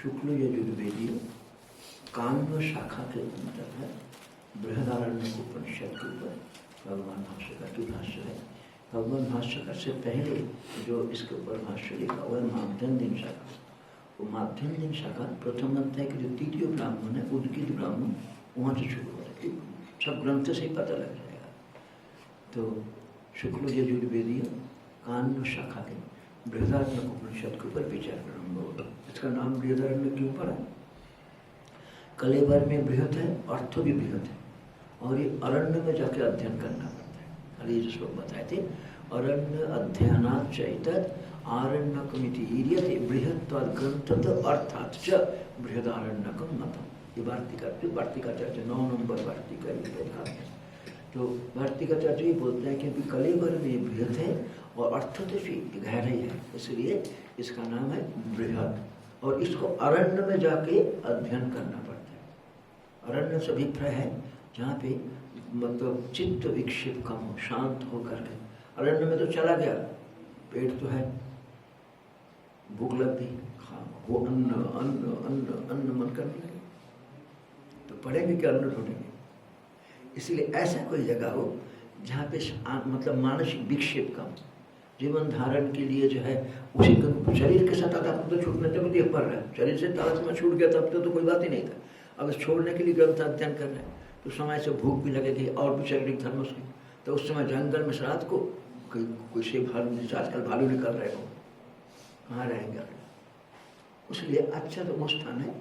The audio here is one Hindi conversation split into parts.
शुक्ल यजुर्वेदीय काम्य शाखा के अंतर है बृहदारण्यक उपनिषद के ऊपर भगवान भाष्यकर की भाष्य है। भगवान भाष्यकर से पहले जो इसके ऊपर भाष्य लिखा हुआ है माध्यन्दिन शाखा, वो माध्यन्दिन शाखा प्रथम अध्याय के जो तृतीय ब्राह्मण है उद्गीत ब्राह्मण वहाँ से शुरू हो रही है, सब ग्रंथ से ही पता लग जाएगा। तो शुक्ल यजुर्वेदीय काम्य शाखा के बृहदारण्यक उपनिषद के ऊपर विचार प्रारंभ होगा। इसका नाम बृहदारण्य क्यों पड़ा? कलेवर में बृहत है, अर्थ भी बृहत है, और ये अरण्य में जाके अध्ययन करना पड़ता है। अरे ये जो श्लोक बताए थे, अरण्य अध्ययनात् चैतद आरण्यकमिति ईर्यते बृहत्वात् ग्रंथत अर्थात् च बृहदारण्यकं मतम्। ये वार्तिकाचार्य 9 नंबर वार्तिका लिखा है। तो वार्तिकाचार्य ये बोलते हैं क्योंकि कलेवर में बृहत है और अर्थ तो गहराई है, इसलिए इसका नाम है बृहद, और इसको अरण्य में जाके अध्ययन करना पड़ता है। अरण्य से अभिप्राय है जहाँ पे मतलब चित्त विक्षेप कम हो, शांत हो करके। अरण्य में तो चला गया, पेट तो है, भूख लग गई, खा वो अन्न अन्न अन्न अन्न मन करने लगे, तो पढ़ेंगे कि अन्न ढूंढेंगे। इसलिए ऐसा कोई जगह हो जहाँ पे मतलब मानसिक विक्षेप कम, जीवन धारण के लिए जो है उसी शरीर के साथ आता तो छूटने तक देख पा रहा है। शरीर से तारतम्य छूट गया तब तो कोई बात ही नहीं था। अब छोड़ने के लिए ग्रंथ अध्ययन कर रहे हैं तो समय से भूख भी लगेगी और भी शारीरिक धर्म उसकी, तो उस समय जंगल में रात को कोई से भालू, जैसे आजकल भालू निकल रहे हो, कहाँ रहेंगे? इसलिए अच्छा तो वो स्थान है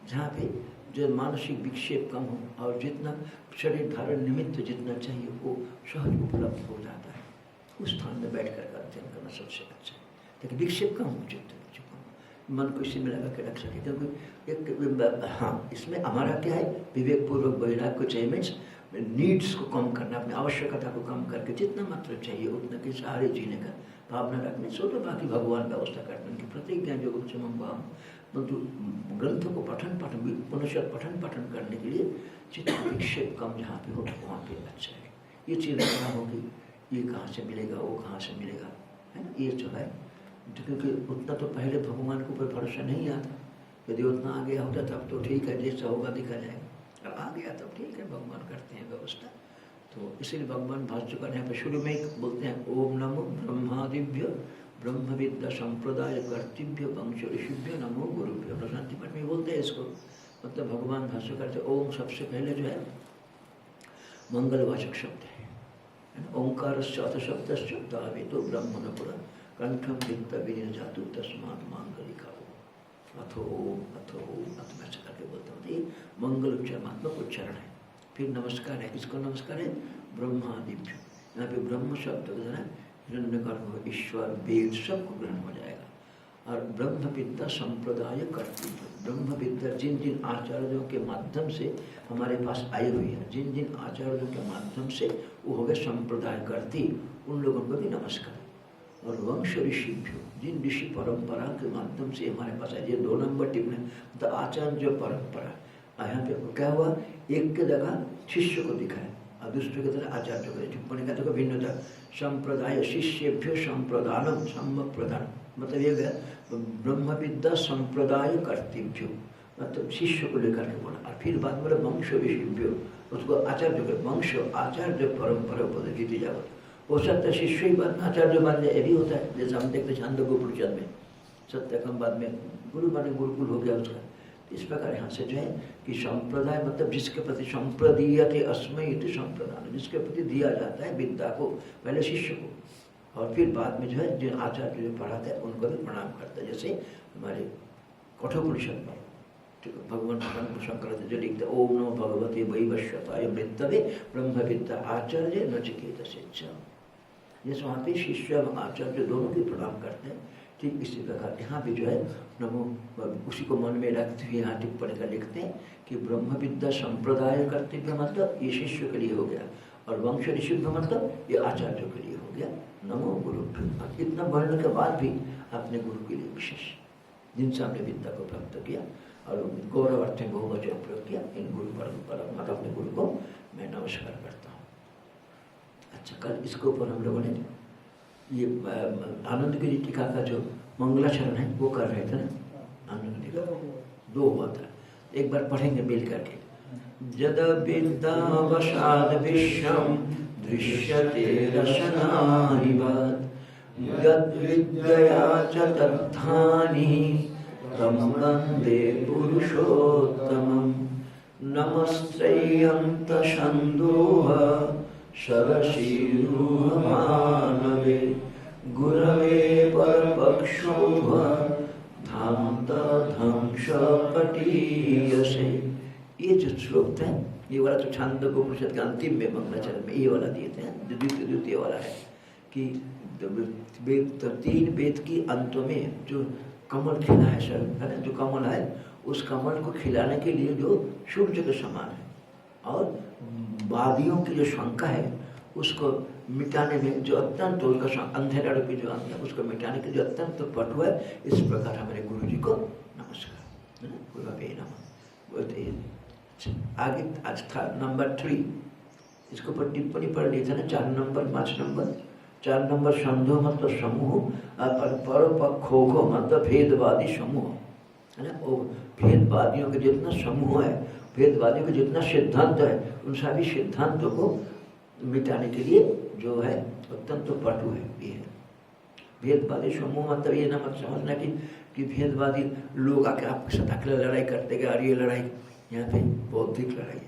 जहाँ पे जो मानसिक विक्षेप कम हो और जितना शरीर धारण निमित्त जितना चाहिए वो सहज उपलब्ध हो जाता है। उस स्थान में बैठ कर अध्ययन करना सबसे अच्छा है, लेकिन विक्षेप कम हो, चित्त मन को इसी में लगा के रख सके। क्योंकि एक हाँ, इसमें हमारा क्या है, विवेक पूर्वक वैराग्य को चाहिए, मीन्स नीड्स को कम करना, अपनी आवश्यकता को कम करके जितना मात्र चाहिए उतना के सहारे जीने का भावना रखने सो, तो बाकी भगवान व्यवस्था करते हैं कि प्रत्येक ज्ञान जो उच्चम परंतु ग्रंथों को पठन उपनिषद पठन करने के लिए चित्त विक्षेप कम जहाँ पे हो वहाँ पे अच्छा है। ये चीज़ रखना होगी, ये कहाँ से मिलेगा, वो कहाँ से मिलेगा, है ना, ये जो है। क्योंकि उतना तो पहले भगवान के ऊपर भरोसा नहीं आता, यदि उतना आ गया होता तब तो ठीक है, जैसा होगा देखा जाएगा, और आ गया तब ठीक है, भगवान करते हैं व्यवस्था। तो इसीलिए भगवान भाष्यकर यहाँ पे शुरू में बोलते हैं ओम नमो ब्रह्मादिभ्य ब्रह्मविद्या संप्रदाय कर्तव्य वंश ऋषिभ्य नमो गुरुभ्य। प्रशांति पाठ में बोलते हैं इसको, मतलब भगवान भाष्यकर से ओम सबसे पहले जो है मंगलवाचक शब्द है। ओंकार अथ शब्द तो ब्रह्म न पुरा कंठम वित्त विनिर्जातु तस्मात् मांगलिका अथो अथो अथ में करके बोलते हैं। ये मंगल उच्चारणात्मक उच्चारण है। फिर नमस्कार है, इसको नमस्कार है ब्रह्मादिभ्य। यहाँ पे ब्रह्म शब्द जो है हिरण्यगर्भ ईश्वर वेद सबको ग्रहण हो जाएगा। और ब्रह्म विद्या संप्रदाय कर्तव्य, ब्रह्म विद्या जिन जिन आचार्यों के माध्यम से हमारे पास आई हुई है, जिन जिन आचार्यों के माध्यम से वो हो गए संप्रदाय करती, उन लोगों को भी नमस्कार। और वंश ऋषिभ्यो, जिन ऋषि परंपरा के माध्यम से हमारे पास है, ये 2 नंबर टिप्पणी तो आचार्य परंपरा। यहाँ पे क्या हुआ, एक के जगह शिष्य को दिखाया और दूसरे की तरह आचार्य को टिप्पणी का तो भिन्नता। संप्रदाय शिष्यभ्यो संप्रदानम सम्यक प्रदान, मतलब ये गया ब्रह्म विद्या संप्रदाय कर्तव्यो, मतलब शिष्य को लेकर के बोला। और फिर बाद बोला वंश ऋषिभ्यो, उसको आचार्य के वंश आचार्य परंपरा पद जीती जाओ। हो सकता है शिष्य ही बन आचार्य बन जाए, ये भी होता है। जैसे हम देखते छांदोग्य उपनिषद में सत्यकम बाद में गुरु बने, गुरुकुल हो गया उसका। इस प्रकार यहाँ से जो है कि संप्रदाय मतलब जिसके प्रति संप्रदीयते अस्मै इति संप्रदान, जिसके प्रति दिया जाता है विद्या को, पहले शिष्य को और फिर बाद में जो है जिन आचार्य जो पढ़ाते हैं उनको भी प्रणाम करता है। जैसे हमारे कठोपनिषद में भगवान शंकराचार्य जो लिखते ओम नमो भगवते वैवस्वताय मृतवे ब्रह्म विद्या आचार्य नचिकेत शिक्षा। जैसे वहाँ पे शिष्य एवं आचार्य दोनों की प्रणाम करते हैं, ठीक इसी प्रकार यहाँ भी जो है नमो उसी को मन में रखते हुए यहाँ टिप्पणी का लिखते हैं कि ब्रह्म विद्या संप्रदाय कर्तव्य मतलब ये शिष्य के लिए हो गया, और वंश ऋषिभ्य मतलब ये आचार्यों के लिए हो गया। नमो गुरुभ्यो, इतना बढ़ने के बाद भी अपने गुरु के लिए विशेष जिनसे हमने विद्या को प्राप्त किया और गौरव अर्थ में बहुवचन प्रयोग किया, इन गुरु परंपरा मतलब अपने गुरु को मैं नमस्कार करता हूँ। अच्छा, कल इसके ऊपर हम लोगों ने ये आनंद गिरी टीका का जो मंगलाचरण है वो कर रहे थे ना, आनंद टीका 2 हुआ था, एक बार पढ़ेंगे मिल करके। जद विद्यावशाद विश्वम दृश्यते रशनानिवत् यद् विद्यया च तत्थानि तं वन्दे पुरुषोत्तमम्। नमस्तेऽयं तशन्दोह शरसीरुहमानवे गुरवे परपक्षोभ धांतधंसपटीयसे। ये जो श्लोक है, ये वाला तो छांदोग्योपनिषद के अंतिम में मंगलाचरण में ये वाला दिए थे, जो द्वितीय वाला है कि 3 वेद की अंतों में जो कमल खिला है सर, है ना, जो कमल है उस कमल को खिलाने के लिए जो सूर्य के समान है, और वादियों की जो शंका है उसको मिटाने में जो अत्यंत उनका अंधेरा रूपी जो अंत है उसको मिटाने के जो अत्यंत पटु है, इस प्रकार हमारे गुरु जी को नमस्कार, है ना, गुरुवे नमः बोलते हैं। आगे आज था नंबर 3, इसके ऊपर टिप्पणी पढ़ ली था ना, 4 नंबर 5 नंबर। 4 नंबर संधो मतलब समूह, और परोपक्षो मतलब भेदवादी समूह, है ना। वो भेदवादियों के जितना समूह है, भेदवादियों के जितना सिद्धांत है, उन सभी सिद्धांतों को मिटाने के लिए जो है अत्यंत पटु है। ये है भेदवादी समूह मतलब ये ना मत समझना कि भेदवादी लोग आके आपके साथ अकेले लड़ाई करते गए, और ये लड़ाई यहाँ पे बौद्धिक लड़ाई है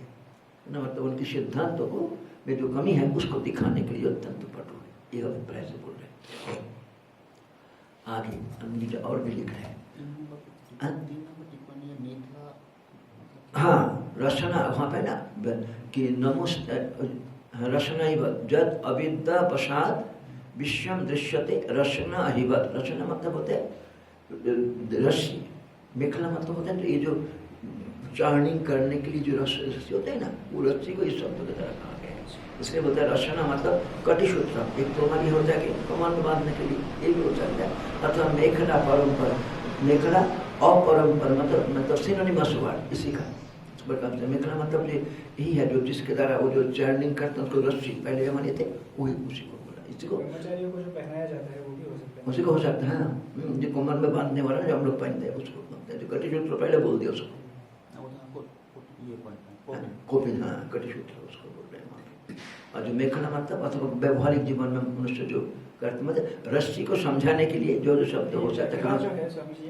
ना, मतलब उनके सिद्धांतों को में जो कमी है उसको दिखाने के लिए अत्यंत पटु है, ये अभिप्राय से बोल रहे हैं। आगे अंग्रेजी और भी लिख रहे हैं। हाँ, रचना वहाँ पे ना कि नमोस्त रचना जद अविद्या पश्चात विश्वम दृश्यते रचना अहिवत। रचना मतलब होता है रस्सी, मेखला मतलब होता है तो ये जो चार्निंग करने के लिए जो रस्सी होते हैं ना, वो रस्सी को इस शब्द की तरह कहा गया है। इसलिए बोलता है रचना मतलब कटिसूत्र। एक तो हमारी होता है कि कमान बांधने के लिए ये भी हो सकता है, अथवा मेखला परम्पर, मेखला अपरम्पर मतलब सिनोनिमस वर्ड इसी का मेखला मतलब यही है जो जिसके द्वारा वो जो चर्निंग करते हैं उसको रस्सी पहले हमारे थे, वही उसी को बोला। इसी को ब्रह्मचारियों को जो पहनाया जाता है वो भी हो सकता है, उसी को हो सकता है। जो कमर में बांधने वाला जो हम लोग पहनते हैं उसको बोलते हैं, जो कटिसूत्र पहले बोल दिया उसको कोपिन, हाँ कटिसूत्र उसको बोल रहे हैं। और जो मेखला मतलब अथवा व्यवहारिक जीवन में मनुष्य जो करते मतलब रस्सी को समझाने के लिए जो शब्द हो सकता है।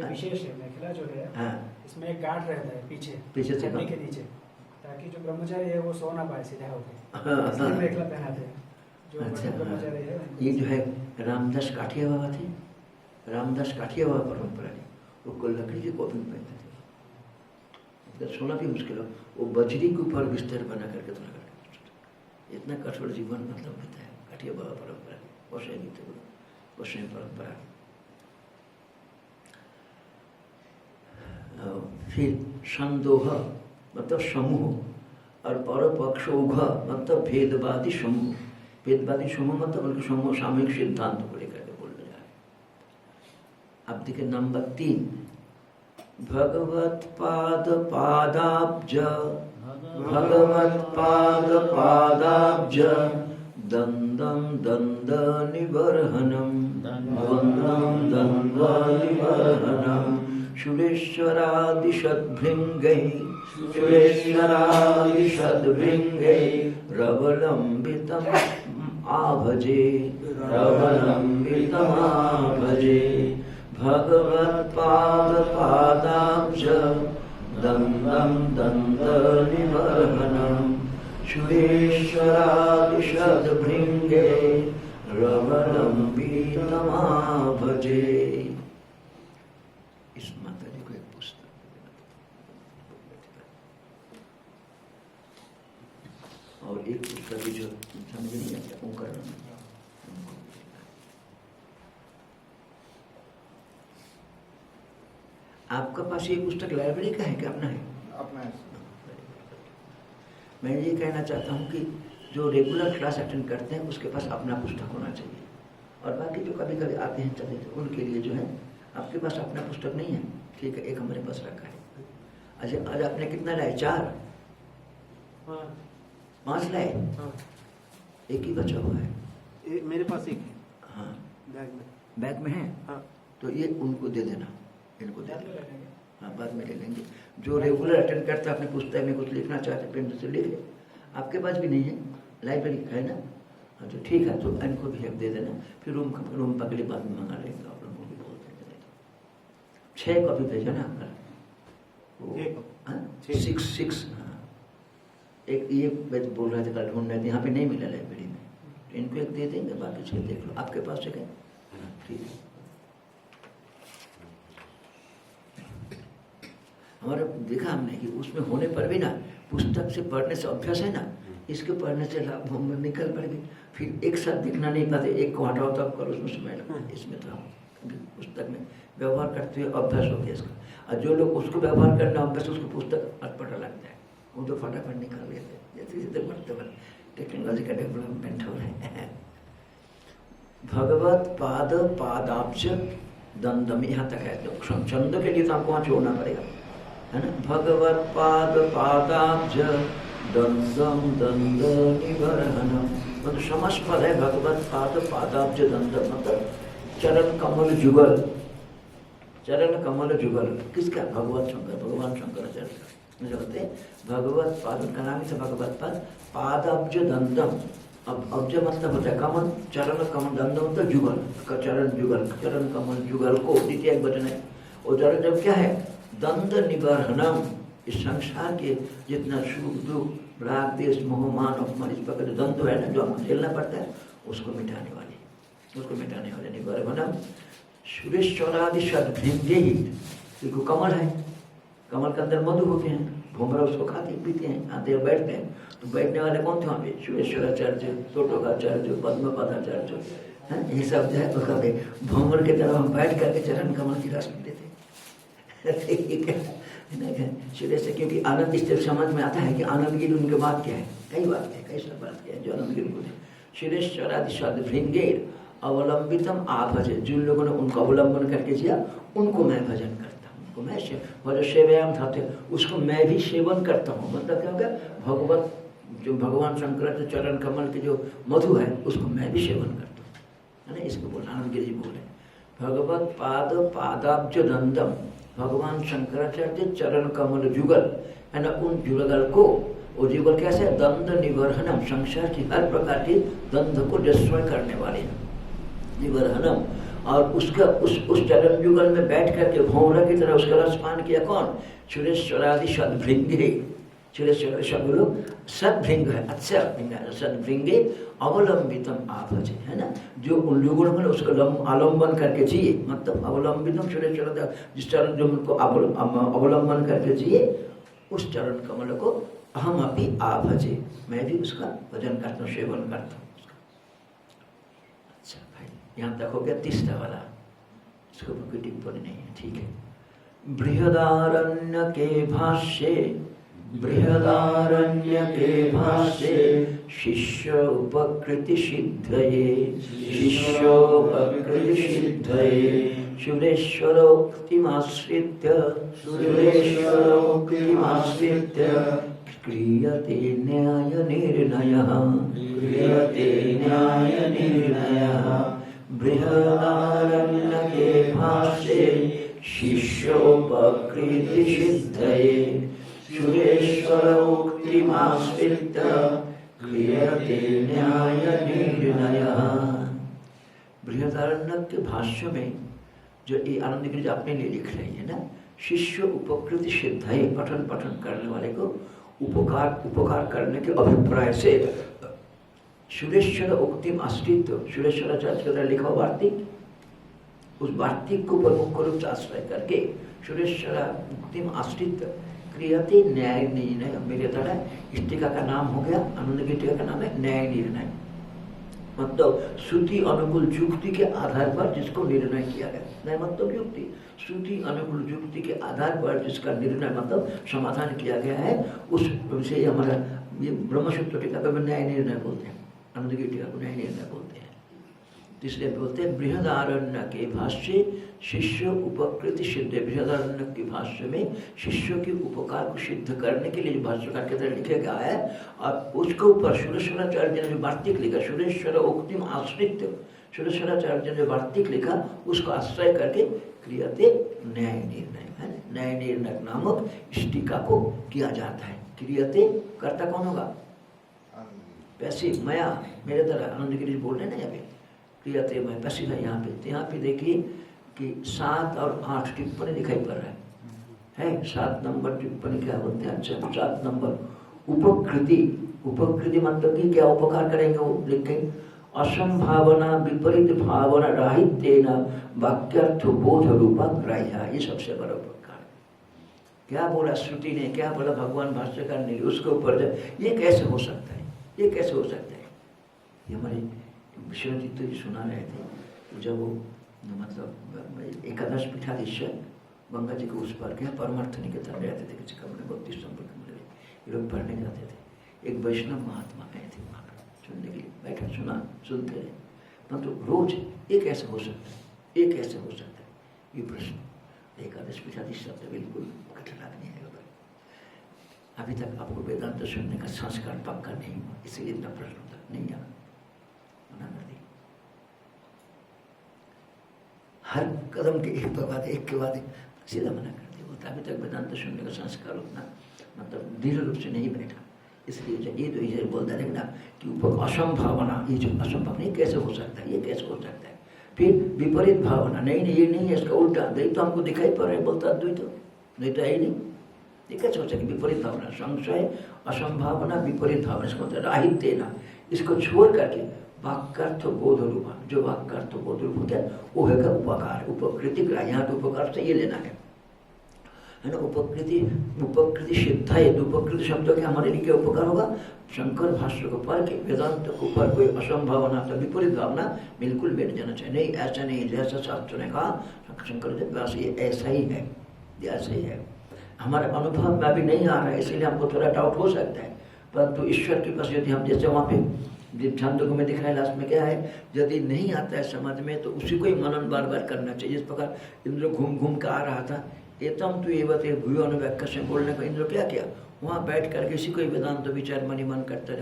विशेष है मेखला जो है, हाँ, इसमें एक गार्ड रहता है पीछे से के नीचे, ताकि जो ब्रह्मचारी है वो सो ना पाए सीधा होकर, इसलिए मेखला पहनाते हैं जो ब्रह्मचारी है। ये जो है रामदास काठिया बाबा थे, रामदास काठिया बाबा परंपरा है, वो लकड़ी के कॉफिन पहनते थे, सोना भी मुश्किल हो, वो बजरी के ऊपर बिस्तर बना करके तो लगा, इतना कठोर जीवन मतलब रहता है काठिया बाबा परंपरा, वैसे परंपरा। फिर संदोह मतलब समूह, और परपक्षोघ मतलब भेदवादी समूह। भेदवादी समूह मतलब उनके समूह सामूहिक सिद्धांत को लेकर के बोल रहा है। अब देखिए नंबर 3, भगवत पाद पादाब्ज, भगवत पाद पादाब्ज दंदम दंद निबर्हनम, द्वंद्वम द्वंद्व निबर्हनम सुरेश्वरादिशद्भृङ्गैः, सुरेश्वरादिशद्भृङ्गैः रवलम्बितम् आभजे, रवलम्बितम् आभजे। भगवत्पादपादाब्ज दन्दं दन्तनिबर्हनम् सुरेश्वरादिशद्भृङ्गैः रवलम्बितम् आभजे। इस माता जी को एक पुस्तक और एक पुस्तक जो समझ नहीं आता ओंकार, आपका पास ये पुस्तक लाइब्रेरी का है क्या अपना है? अपना है। मैं ये कहना चाहता हूँ कि जो रेगुलर क्लास अटेंड करते हैं उसके पास अपना पुस्तक होना चाहिए, और बाकी जो कभी कभी आते हैं चले थे उनके लिए जो है आपके पास अपना पुस्तक नहीं है, ठीक है, एक हमारे पास रखा है। अच्छा, आज आपने कितना लाए? 4 5 लाए? एक ही बचा हुआ है। मेरे पास एक है। हाँ, बैग में। बैग में है? हाँ। तो ये उनको दे देना, इनको दे देना। हाँ, बाद में ले लेंगे। जो रेगुलर अटेंड करता है अपनी पुस्तक में कुछ लिखना चाहते पेन से लिख ले। आपके पास भी नहीं है, लाइब्रेरी है ना? हाँ, तो ठीक है, तो इनको भी दे देना, फिर रूम पर अगली बात में मंगा लेंगे। आप लोगों को भी बोल देंगे। 6 कॉपी भेजा ना आपका? 6। हाँ, एक ये बोल रहे थे कल ढूंढ रहे थे, यहाँ पे नहीं मिला लाइब्रेरी में, तो इनको एक दे देंगे, बाकी 6 देख लो। आपके पास है क्या? ठीक है। हमारा देखा हमने कि उसमें होने पर भी ना, पुस्तक से पढ़ने से अभ्यास है ना, इसके पढ़ने से लाभ हम निकल पड़ेगी। फिर एक साथ दिखना नहीं पाते, एक को हटाओ तब करो, उसमें समय लगता। इसमें तो हम पुस्तक में व्यवहार करते हुए अभ्यास हो गया इसका। और जो लोग उसको व्यवहार करना अभ्यास, उसको पुस्तक अटपटा लगता है, वो तो फटाफट निकाल लेते हैं। जैसे जैसे बढ़ते टेक्नोलॉजी का डेवलपमेंट हो रहा है। भगवत पाद पादाब्ज दंडम, यहाँ तक है। तो छंद के लिए तो आपको वहाँ छोड़ना पड़ेगा, है ना? भगवत पाद पादाब्ज दंडम दंड निबर्हनम, मतलब समझ पद है। भगवत पाद पादाब्ज दंड मतलब चरण कमल जुगल। चरण कमल जुगल किसका? भगवत शंकर, भगवान शंकराचार्य का होते। भगवत पाद का नाम है भगवत पाद, पादाब्ज दंडम। अब अब्ज मतलब होता है कमल, चरण कमल, दंड मतलब जुगल, चरण जुगल, चरण कमल जुगल को द्वितीय वचन है। और चरण जब क्या है? दंड निबर्हनम, इस संसार के जितना सुख दुख राग देश मोह मान अपमान इस प्रकार द्वंद्व है ना, जो हमको झेलना पड़ता है, उसको मिटाने वाले निबर्हनम। सुरेश्वरादि सद्भृंगे ही, क्योंकि कमल है, कमल के अंदर मधु होते हैं, भोमरा उसको खाते पीते हैं, आते हैं बैठते हैं। तो बैठने वाले कौन थे वहाँ पे? सुरेश्वराचार्य, तोटकाचार्य, पद्मपदाचार्य है, ये सब जो है तो कभी भोमर की तरह हम बैठ करके चरण कमल की रस लेते सुरेश से, क्योंकि आनंद इस तरह समझ में आता है कि आनंद गिरी उनके बात क्या है, कई बात है, कई सब बात क्या है जो आनंद गिरी बोले। सुरेश्वरादि सद्भृंगे अवलंबितम आभज, जिन लोगों ने उनको अवलंबन करके किया उनको मैं भजन करता हूँ, उनको मैं जो सेवयाम था उसको मैं भी सेवन करता हूँ। मतलब क्या होगा? भगवत जो भगवान शंकर के चरण कमल के जो मधु है उसको मैं भी सेवन करता हूँ, है ना? इसको बोला आनंद गिरी बोले। भगवत पाद पादाब्ज दंडम, भगवान शंकराचार्य चरण कमल जुगल है ना, उन जुगल को, वो जुगल कैसे? दंड निबर्हनम, संसार की हर प्रकार की दंड को डिस्ट्रॉय करने वाले निबर्हनम। और उसका उस चरण जुगल में बैठ करके भौरा की तरह उसका रसपान किया कौन? सुरेश्वरादि सद्भृंगे, सुरेश्वर शब्द लोग सद्भृंग है, अच्छा सद्भृंगे अवलंबितम आभजे, है ना? जो उन लोगों ने उसको अवलंबन करके जिए, मतलब अवलंबितम सुरेश्वर, जिस चरण जो उनको अवलंबन करके जिए, उस चरण कमल को हम अभी आभजे, मैं भी उसका भजन करता हूँ, सेवन करता हूँ। अच्छा भाई, यहाँ तक हो गया तीसरा वाला, इसको कोई टिप्पणी नहीं है, ठीक है। बृहदारण्य के भाष्ये, बृहदारण्य के भाष्ये शिष्य उपकृति सिद्धये, शिष्योपकृति सिद्धये सुरेश्वरोक्तिमाश्रित्य, सुरेश्वरोक्तिमाश्रित्य क्रियते न्याय निर्णयः, क्रियते न्याय निर्णयः। बृहदारण्य के भाष्ये शिष्योपकृति सिद्धये सुरेश्वरोक्तिमाश्रित्य क्रियते न्याय निर्णयः। बृहदारण्यक के भाष्य में जो ये आनंद गिरी अपने लिए लिख रही है ना, शिष्य उपकृति सिद्धये, पठन करने वाले को उपकार करने के अभिप्राय से सुरेश्वर उक्तिम आश्रित, सुरेश्वराचार्य के द्वारा लिखा वार्तिक, उस वार्तिक को प्रमुख रूप से आश्रय करके सुरेश्वर उक्तिम आश्रित क्रियते न्याय निर्णय। मेरे द्वारा इस टीका का नाम हो गया, आनंद की टीका का नाम है न्याय निर्णय, मतलब श्रुति अनुकूल युक्ति के आधार पर जिसको निर्णय किया गया। न्याय मतलब युक्ति, श्रुति अनुकूल युक्ति के आधार पर जिसका निर्णय मतलब समाधान किया गया है, उस से हमारा ये ब्रह्मसूत्र टीका को न्याय निर्णय बोलते हैं, आनंद की टीका को न्याय निर्णय बोलते हैं। इसलिए बोलते हैं बृहदारण्य के भाष्य शिष्य उपकृति सिद्ध। बृहदारण्य के भाष्य में शिष्यों के उपकार को सिद्ध करने के लिए जो भाष्यकार के तरह लिखा गया है, और उसके ऊपर सुरेश्वराचार्य ने जो वार्तिक लिखा, सुरेश्वर उक्तिम आश्रित, सुरेश्वराचार्य ने जो वार्तिक लिखा उसको आश्रय करके क्रियते न्याय निर्णय, है ना, न्याय निर्णय नामक इस टीका को किया जाता है। क्रियते कर्ता कौन होगा? पैसिव, मया, मेरे तरह आनंद गिरीश बोल रहे हैं ना यहाँ पे, क्रियते मैं पैसिव है यहाँ पे। तो यहाँ पे देखिए कि 7 और 8 टिप्पणी दिखाई पड़ रहा है 7 नंबर टिप्पणी क्या बोलते हैं? अच्छा 7 नंबर उपकृति। उपकृति मतलब कि क्या उपकार करेंगे वो लिखें, असंभावना विपरीत भावना राहित्येन वाक्यार्थ बोध रूपा ग्राह्य। ये सबसे बड़ा उपकार। क्या बोला श्रुति ने, क्या बोला भगवान भाष्यकार ने, उसके ऊपर ये कैसे हो सकता है, ये कैसे हो सकता है? ये हमारे विश्वजीत तो सुना रहे थे जब वो मतलब एकादश पीठाधीश गंगा जी को उस पर क्या परमार्थ निकेतन रहते थे किसी कमरे 32 नंबर कमरे में, ये लोग पढ़ने जाते थे। एक वैष्णव महात्मा गए थे वहाँ पर सुनने के लिए, बैठा सुना सुनते रहे, मतलब रोज ये कैसे हो सकता है, ये कैसे हो सकता है, ये प्रश्न एकादश पीठाधीश शब्द बिल्कुल कठिन लगने है। अभी तक आपको वेदांत सुनने का संस्कार पक्का नहीं हुआ, इसलिए इतना प्रश्न तक नहीं आना, मना कर दी। हर कदम के एक के बाद एक सीधा मना कर दिया। बोलता अभी तक वेदांत सुनने का संस्कार उतना मतलब दृढ़ रूप से नहीं बैठा, इसलिए ये तो इसे बोलता रहेगा कि ऊपर असंभावना, ये जो असंभव नहीं कैसे हो सकता है, ये कैसे हो सकता है। फिर विपरीत भावना, नहीं नहीं ये नहीं है, इसका उल्टा द्वैत तो हमको दिखाई पड़ रहा है, बोलता द्वैत है ही नहीं, ये कैसे हो सके? विपरीत भावना, संशय असंभावना विपरीत भावना, इसका मतलब राहित्य ना, इसको छोड़ करके वाक्यार्थ बोध रूपा, जो वाक्यार्थ बोध रूप होता है वो है का उपकार, उपकृति। यहाँ तो उपकार से ये लेना है ना, उपकृति, उपकृति सिद्ध है। उपकृति शब्द के हमारे लिए क्या उपकार होगा? शंकर भाष्य को पढ़ के वेदांत को ऊपर कोई असंभावना तो विपरीत भावना बिल्कुल बैठ जाना चाहिए। नहीं ऐसा नहीं, जैसा शास्त्र ने कहा शंकर जी ये ऐसा ही है, ऐसा ही है। हमारे अनुभव में अभी नहीं आ रहा है, इसलिए हमको थोड़ा डाउट हो सकता है, परंतु ईश्वर के पास यदि हम जैसे वहाँ पे छांदोग्य में दिखाए लास्ट में क्या है, यदि नहीं आता है समझ में तो उसी को ही मनन बार बार करना चाहिए। इस प्रकार इंद्र घूम घूम कर आ रहा था, एतम तो एवते भूयो अनुव्याख्या से बोलने का इंद्र क्या किया, वहाँ बैठ करके इसी को ही वेदांत विचार मनी मन करता है,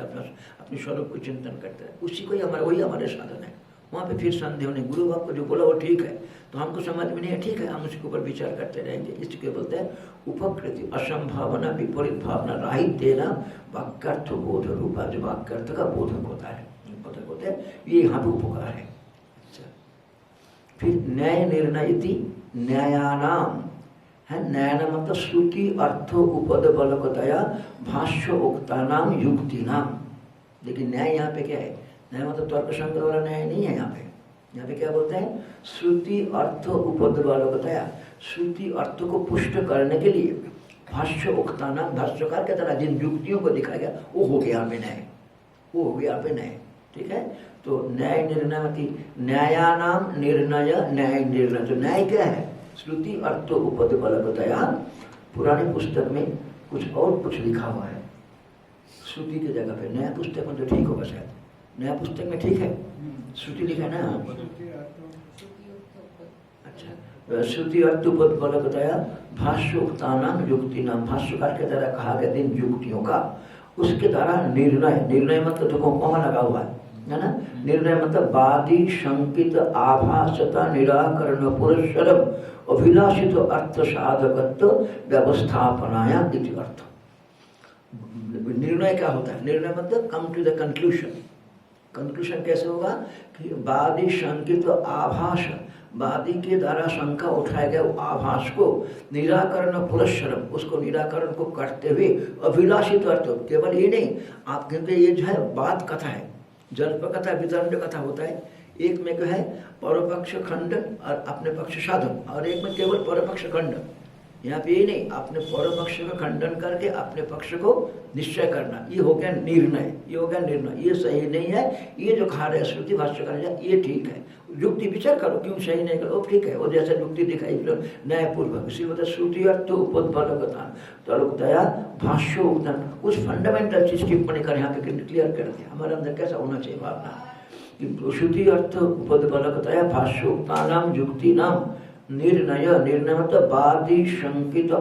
अपने स्वरूप को चिंतन करता है, उसी को ही वही हमारे साधन है। वहाँ पे फिर संदेह नहीं, गुरु बाप को जो बोला वो ठीक है तो हमको समझ में नहीं है, ठीक है हम उसके ऊपर विचार करते रहेंगे। इसके बोलते हैं उपकृति, असंभावना विपरीत भावना राहित्य ना वाक्यार्थ बोध रूपा, जो वाक्यार्थ का बोधक होता है, बोधक होता है, ये यहाँ पे उपकार है। अच्छा फिर न्याय निर्णयति न्यायानाम है, न्याय मतलब श्रुति अर्थ उपद बलकतया भाष्य उक्ता नाम युक्ति नाम। लेकिन न्याय यहाँ पे क्या है? न्याय मतलब तर्क संग्रह वाला न्याय नहीं है। यहाँ पे क्या बोलते हैं? श्रुति अर्थ उपद बलकतया, श्रुति अर्थ को पुष्ट करने के लिए भाष्य उक्ता नाम, भाष्यकार के तरह जिन युक्तियों को दिखाया गया वो हो गया यहाँ पे न्याय, वो हो गया यहाँ पे न्याय। ठीक है, तो न्याय निर्णय न्यायानाम निर्णय न्याय निर्णय, तो न्याय क्या है? श्रुति अर्थ उपद बलकतया। पुरानी पुस्तक में कुछ और कुछ लिखा हुआ है श्रुति की जगह पे, नया पुस्तक में तो ठीक होगा शायद, नया पुस्तक में ठीक है श्रुति लिखा ना। अच्छा, श्रुति अर्थ उपद बलकतया भाष्य उक्तानाम युक्ति नाम, भाष्यकार के द्वारा कहा गया इन युक्तियों का, उसके द्वारा निर्णय, निर्णय मतलब तो कौन लगा हुआ है ना, निर्णय मतलब वादी शंकित आभासता निराकरण पुरस्सरम अभिलाषित अर्थ साधकत्व व्यवस्थापनाया इति अर्थ। निर्णय क्या होता है? निर्णय मतलब come to the conclusion. Conclusion कैसे होगा कि वादी शंकित आभास, वादी के द्वारा शंका उठाया गया आभास को निराकरण पुरस्सरम, उसको निराकरण को करते हुए अभिलाषित अर्थ, केवल ये नहीं आप कहते ये जो है बात कथा है, जल्प कथा वितरण कथा होता है, एक में क्या है परपक्ष खंडन और अपने पक्ष साधन, और एक में केवल परपक्ष खंडन। यहाँ पे ये नहीं, अपने परपक्ष का खंडन करके अपने पक्ष को निश्चय करना, ये हो गया निर्णय, ये हो गया निर्णय। ये सही नहीं है, ये जो खा रहे श्रुति भाष्य कर ये ठीक है, युक्ति विचार करो क्यों सही नहीं करो, ठीक है, वो जैसा युक्ति दिखाई न्यायपूर्वक। इसी वजह श्रुति अर्थ उपद तरुकतया भाष्य उक्तन, कुछ फंडामेंटल चीज की टिप्पणी कर यहाँ पे क्लियर कर दिया हमारे अंदर कैसा होना चाहिए भावना। श्रुति अर्थ उपद बलकतया भाष्य उक्ता नाम युक्ति नाम निर्णय, निर्णय मतलब वादी शंकित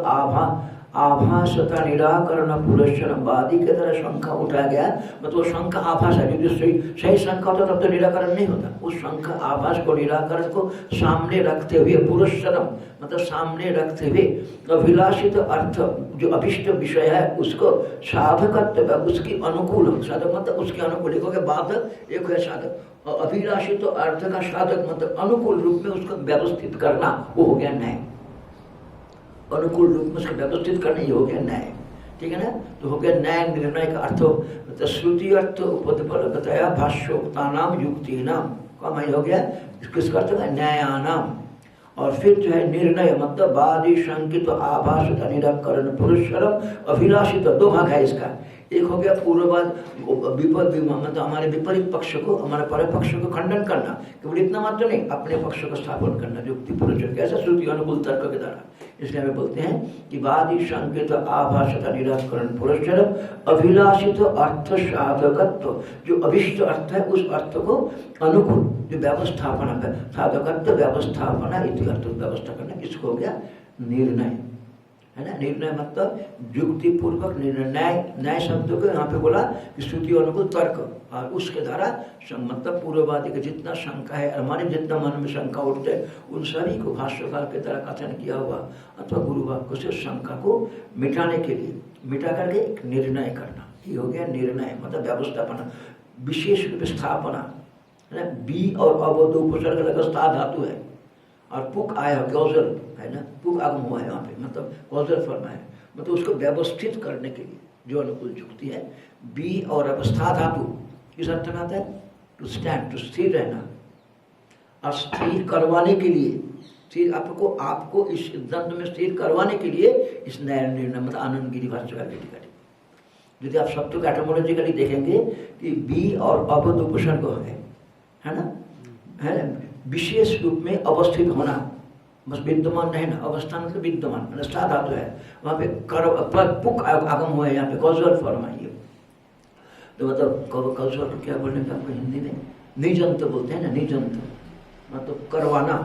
आभासता निराकरण पुरस्चरण वादी के तरह शंका उठाया गया, मतलब वो शंका आभास है, यदि सही शंका होता तब तो निराकरण नहीं होता। उस शंका आभास को, निराकरण को सामने रखते हुए, पुरस्चरण मतलब सामने रखते हुए अभिलाषित अर्थ जो अभिष्ट विषय है उसको साधकत्व, उसकी अनुकूल, साधक मतलब उसके अनुकूल, एक हो गया बाधक, एक है साधक। और अभिलाषित तो अर्थ का साधक मतलब अनुकूल रूप में उसको व्यवस्थित करना, वो हो गया न्याय। अनुकूल रूप में उसको व्यवस्थित करना, ये हो गया न्याय। ठीक है ना, तो हो गया न्याय निर्णय का अर्थ। मतलब श्रुति अर्थ उपपद बताया भाष्योक्तानाम युक्ति नाम का हो गया, किसका अर्थ है न्यायानाम। और फिर जो है निर्णय मतलब वादी शंकित आभास निराकरण पुरस्चरण अभिलाषित, दो भाग है इसका। एक हो गया पूर्ववाद, मतलब हमारे विपरीत पक्ष को, हमारे पर पक्ष को खंडन करना, केवल इतना मात्र नहीं, अपने पक्ष को स्थापन करना युक्ति पुरस्चरण कैसे, श्रुति अनुकूल तर्क के द्वारा। इसलिए हमें बोलते हैं कि वादी शंकित आभासता निराकरण पुरस्चरण अभिलाषित अर्थ साधकत्व, जो अभिष्ट अर्थ है उस अर्थ को अनुकूल, जो व्यवस्थापना, साधकत्व व्यवस्थापना इति अर्थ व्यवस्था करना, इसको हो गया निर्णय, है ना। निर्णय मतलब युक्ति पूर्वक निर्णय। न्याय शब्द को यहाँ पे बोला कि श्रुति अनुकूल तर्क, और उसके द्वारा मतलब पूर्ववादी का जितना शंका है, हमारे जितना मन में शंका उठते हैं, उन सभी को भाष्यकार के द्वारा कथन किया हुआ अथवा गुरुवाक्य से शंका को मिटाने के लिए, मिटा करके एक निर्णय करना, ये हो गया निर्णय मतलब व्यवस्थापना, विशेष रूप स्थापना, है ना। बी और अब दो उपसर्ग लगा, स्था धातु है और पुक आया कौशल, है ना, पुक आगम हुआ है यहाँ पे, मतलब कौशल फर्म है, मतलब उसको व्यवस्थित करने के लिए जो अनुकूल युक्ति है। बी और अवस्था धातु किस अर्थ में आता है, टू स्टैंड, टू स्थिर रहना, और स्थिर करवाने के लिए, स्थिर आपको इस सिद्धांत में स्थिर करवाने के लिए इस न्याय निर्णय मतलब आनंद गिरी भाष्यकार की टीका। यदि आप शब्द को एटोमोलॉजिकली देखेंगे कि बी और अवध उपसर्ग है ना, है ना, विशेष रूप में अवस्थित होना, बस विद्यमान रहना, अवस्था मतलब विद्यमान, मतलब धातु है वहाँ पे कर पुक आगम हुआ है, यहाँ पे कॉजुअल फॉर्म है ये। तो मतलब कॉजुअल को क्या बोलने का आपको हिंदी में निजंत बोलते हैं ना, निजंत मतलब करवाना,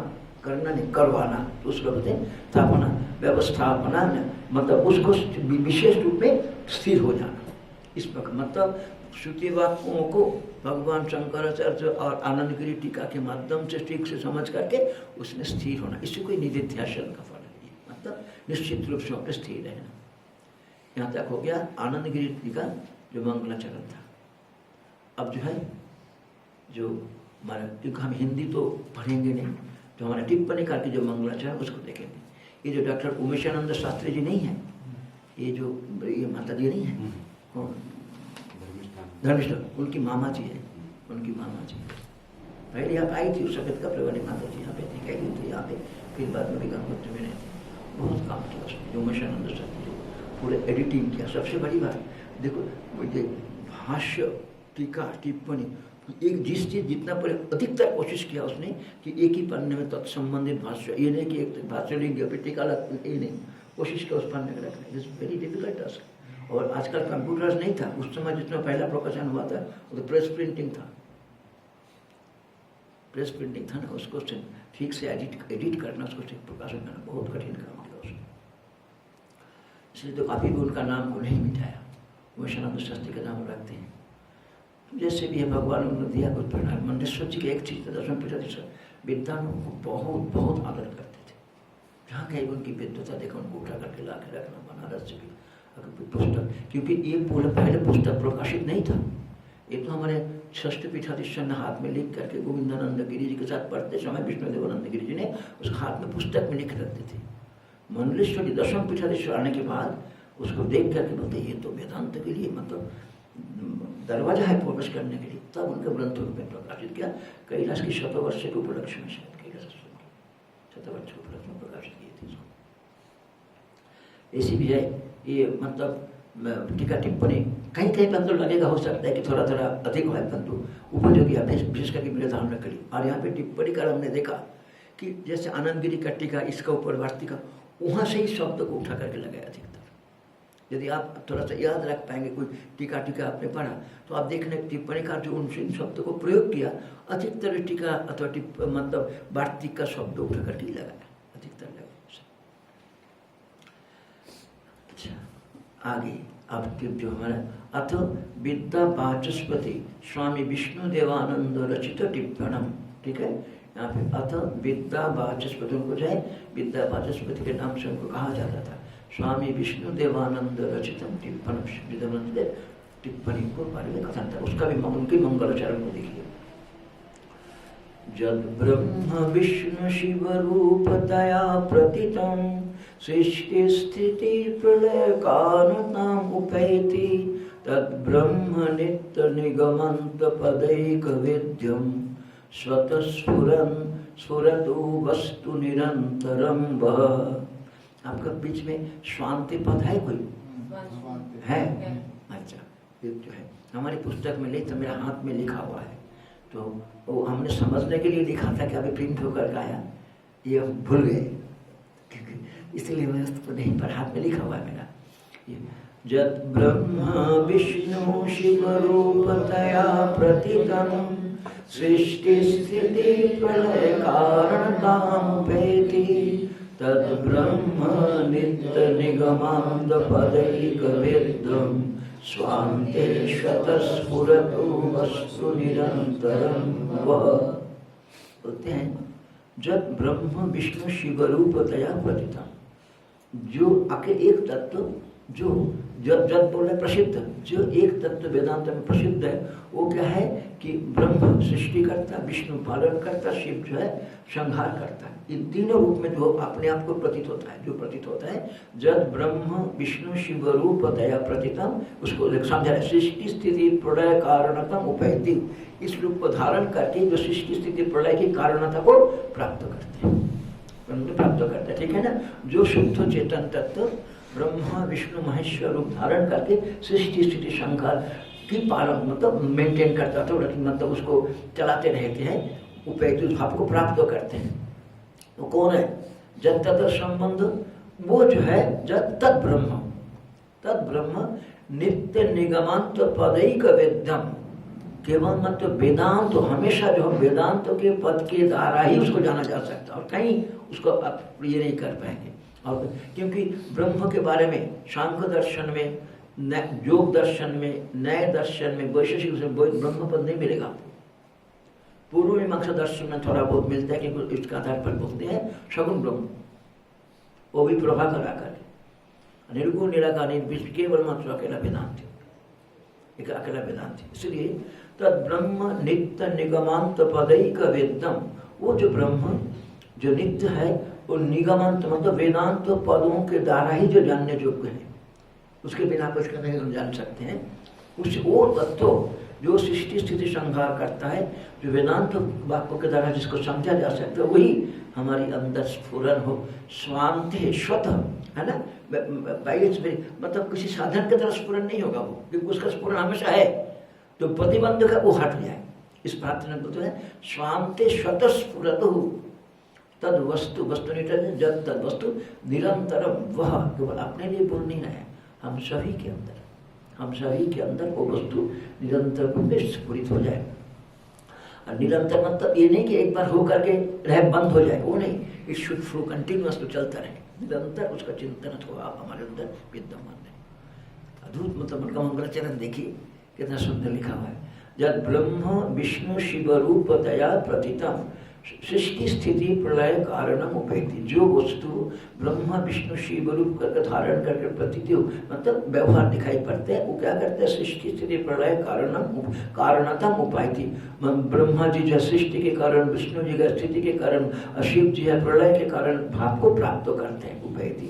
करना नहीं करवाना, तो उसको बोलते हैं स्थापना, व्यवस्थापना, मतलब उसको विशेष रूप में स्थिर हो जाना। इस प्रकार मतलब श्रुति वाक्यों को भगवान शंकराचार्य और आनंद गिरी टीका के माध्यम से ठीक से समझ करके उसमें स्थिर होना, इसी को निधिध्यासन का फल है, मतलब निश्चित रूप से स्थिर रहना। यहाँ तक हो गया आनंद गिरी टीका जो मंगलाचरण था। अब जो है जो हमारा, क्योंकि हम हिंदी तो पढ़ेंगे नहीं, तो हमारा टिप्पणी करके जो मंगलाचरण उसको देखेंगे। ये जो डॉक्टर उमेशानंद शास्त्री जी नहीं है, ये माता जी नहीं है, कौन, धर्मिष्ठा, उनकी मामा जी है, उनकी मामा जी पहले यहाँ आई थी, उस सफेद कपड़े वाली माता जी यहाँ पे थी, गई थी यहाँ पे, फिर बाद में भी गंगोत्री में रहती, बहुत काम किया उसने, जो उमेशानंद शास्त्री पूरे एडिटिंग किया। सबसे बड़ी बात देखो, ये भाष्य टीका टिप्पणी, एक जिस चीज जितना पर अधिकतर कोशिश किया उसने कि एक ही पन्ने में तत्संबंधित भाष्य, ये नहीं कि एक भाष्य लिख गया फिर टीका लग, ये नहीं, कोशिश किया उस पन्ने में रखने। This very difficult task. और आजकल कंप्यूटर्स नहीं था, उस समय जितना पहला प्रकाशन हुआ था वो तो प्रेस प्रिंटिंग था, प्रेस प्रिंटिंग था ना, उसको ठीक से एडिट करना, उसको ठीक प्रकाशन करना बहुत कठिन काम किया उसने। इसलिए तो काफी भी उनका नाम को नहीं मिटाया, उमेशानंद शास्त्री का नाम रखते हैं। जैसे भी है भगवान उन्होंने दिया कुछ प्रणाम। मंडेश्वर जी के एक चीज दर्शन पीछा विद्वानों को बहुत बहुत आदर करते थे, जहाँ कहीं उनकी विद्वता देखा उनको उठा करके ला के रखना, बनारस से भी पुस्तक, क्योंकि ये पहले पुस्तक प्रकाशित नहीं था, ये तो हमारे षष्ठ पीठाधीश्वर ने हाथ में लिख करके गोविंदानंद गिरी जी के साथ पढ़ते समय विष्णुदेवानंद गिरी जी ने उस हाथ में पुस्तक में लिख रखते थे। मंडलेश्वर जी दशम पीठाधीश्वर आने के बाद उसको देख करके बोलते ये तो वेदांत के लिए मतलब दरवाजा है प्रवेश करने के लिए, तब उनके ग्रंथों में प्रकाशित किया। कैलाश की शतवर्ष के उपलक्ष्य में, शायद कैलाश शतवर्ष के उपलक्ष्य में प्रकाशित किए थे। ऐसी भी है ये, मतलब टीका टिप्पणी कहीं कहीं परंतु लगेगा, हो सकता है कि थोड़ा थोड़ा अधिक हो, परंतु उपयोगी है विशेष करके विधान में करी। और यहाँ पे टिप्पणी कर हमने देखा कि जैसे आनंद गिरी का टीका, इसका ऊपर वार्तिका, वहाँ से ही शब्द को उठा करके लगाया अधिकतर। यदि आप थोड़ा सा याद रख पाएंगे, कोई टीका आपने पढ़ा तो आप देखने टिप्पणी का जो उन शब्द को प्रयोग किया, अधिकतर टीका अथवा मतलब वार्तिक का शब्द उठा करके लगाया, अधिकतर लगाया। आगे अब जो हमारा अथ विद्या वाचस्पति स्वामी विष्णु देवानंद रचित टिप्पणम, ठीक है। यहाँ पे अथ विद्या वाचस्पति, उनको जो है विद्या वाचस्पति के नाम से उनको कहा जाता था। स्वामी विष्णु देवानंद रचित टिप्पणम, टिप्पणी को बारे में कथन था, उसका भी उनके मंगलाचरण को देखिए। जद ब्रह्म विष्णु शिव रूपतया प्रतितं सृष्टि स्थिति प्रलय कारणताम् उपैति तद ब्रह्म नित्य निगमंत पदैक विद्यम स्वतः स्फुरन् स्फुरतु वस्तु निरंतरम वह। आपका बीच में स्वांति पद है कोई है? अच्छा, ये जो है हमारी पुस्तक में नहीं तो मेरा हाथ में लिखा हुआ है, तो वो हमने समझने के लिए लिखा था कि अभी प्रिंट होकर आया, ये भूल गए इसलिए मैं उसको नहीं, पर हाथ में लिखा हुआ है मेरा। जद ब्रह्म विष्णु शिव रूपतया प्रतितं सृष्टि स्थिति प्रलय कारणतामुपैति तद ब्रह्म नित्य निगमांत पदैक विद्यम स्वान्ते स्वतस्फुरतु वस्तु निरंतरम वह। बोलते हैं जब ब्रह्म विष्णु शिव रूपतया प्रतिता, जो आके एक तत्व जो जब बोल रहे प्रसिद्ध, जो एक तत्व वेदांत में प्रसिद्ध है वो क्या है कि ब्रह्म सृष्टि करता, विष्णु पालन करता, शिव जो है संहार करता है। इन तीनों रूप में जो अपने आप को प्रतीत होता है, जो प्रतीत होता है जब ब्रह्म विष्णु शिव रूपतया प्रतितम, उसको समझा है सृष्टि स्थिति प्रलय कारणतम उपैति, इस रूप को धारण करके जो सृष्टि स्थिति प्रलय की कारणता को प्राप्त करते हैं, प्राप्त करते हैं, ठीक है ना। जो शुद्ध चेतन तत्व ब्रह्मा विष्णु महेश्वर रूप धारण करके सृष्टि स्थिति संहार की पालन मतलब मेंटेन करता था, मतलब उसको चलाते रहते हैं, उपैति भाव को प्राप्त करते हैं। वो कौन है? जब तद संबंध, वो जो है जब तद ब्रह्म नित्य निगमांत पदैक वेद्यम, केवल मतलब वेदांत तो हमेशा जो वेदांत के पद के द्वारा ही उसको जाना जा सकता है और कहीं उसको आप ये नहीं कर पाएंगे। और क्योंकि ब्रह्म के बारे में सांख्य दर्शन में, योग दर्शन में, न्याय दर्शन में, वैशेषिक ब्रह्म पद नहीं मिलेगा आपको। पूर्व मीमांसा दर्शन में थोड़ा बहुत मिलता है क्योंकि इसका आधार पर बोलते हैं सगुण ब्रह्म, वो भी प्रभाकर आकर निर्गुण निराकार निर्विशेष केवल मात्र अकेला वेदांत, एक अकेला वेदांत। इसलिए तद ब्रह्म नित्य निगमांत पदैक वेद्यम, वो जो ब्रह्म जो नित्य है वो निगमांत मतलब वेदांत पदों के द्वारा ही जो जानने योग्य है, उसके बिना कुछ नहीं हम जान सकते हैं। उस वो तत्व जो सृष्टि स्थिति संहार करता है, जो वेदांत वाक्यों के द्वारा जिसको समझा जा सकता है, वही हमारी अंदर स्फुरन हो, स्वांत स्वतः, है ना। मतलब किसी साधन की तरह स्फुरन नहीं होगा वो, क्योंकि उसका स्फुरन हमेशा है, तो प्रतिबंध का वो हट जाए। इस प्रार्थना को तो है स्वांते स्वतः स्फुरत हो तद वस्तु जब तद वस्तु निरंतरम, वह केवल अपने लिए बोल नहीं रहा है, हम सभी के अंदर वो वस्तु निरंतर रूप में स्फुरित हो जाए। और निरंतर मतलब ये नहीं कि एक बार हो करके रह बंद हो जाए, वो नहीं, इट शुड फ्लो कंटिन्यूअस, तो चलता रहे, निरंतर उसका चिंतन हो आप हमारे अंदर विद्यमान है। अद्भुत मतलब उनका मंगलाचरण देखिए कितना सुंदर लिखा हुआ है। जब ब्रह्म विष्णु शिव रूपतया प्रतितम सृष्टि स्थिति प्रलय कारणम उपैति, जो वस्तु ब्रह्मा विष्णु शिव रूप करके धारण करके प्रतीति हो मतलब व्यवहार दिखाई पड़ते हैं, वो क्या करते हैं सृष्टि स्थिति प्रलय कारणतम उपैति। ब्रह्मा जी जो सृष्टि के कारण, विष्णु जी का स्थिति के कारण, शिव जी है प्रलय के कारण भाव को प्राप्त करते हैं, उपैति।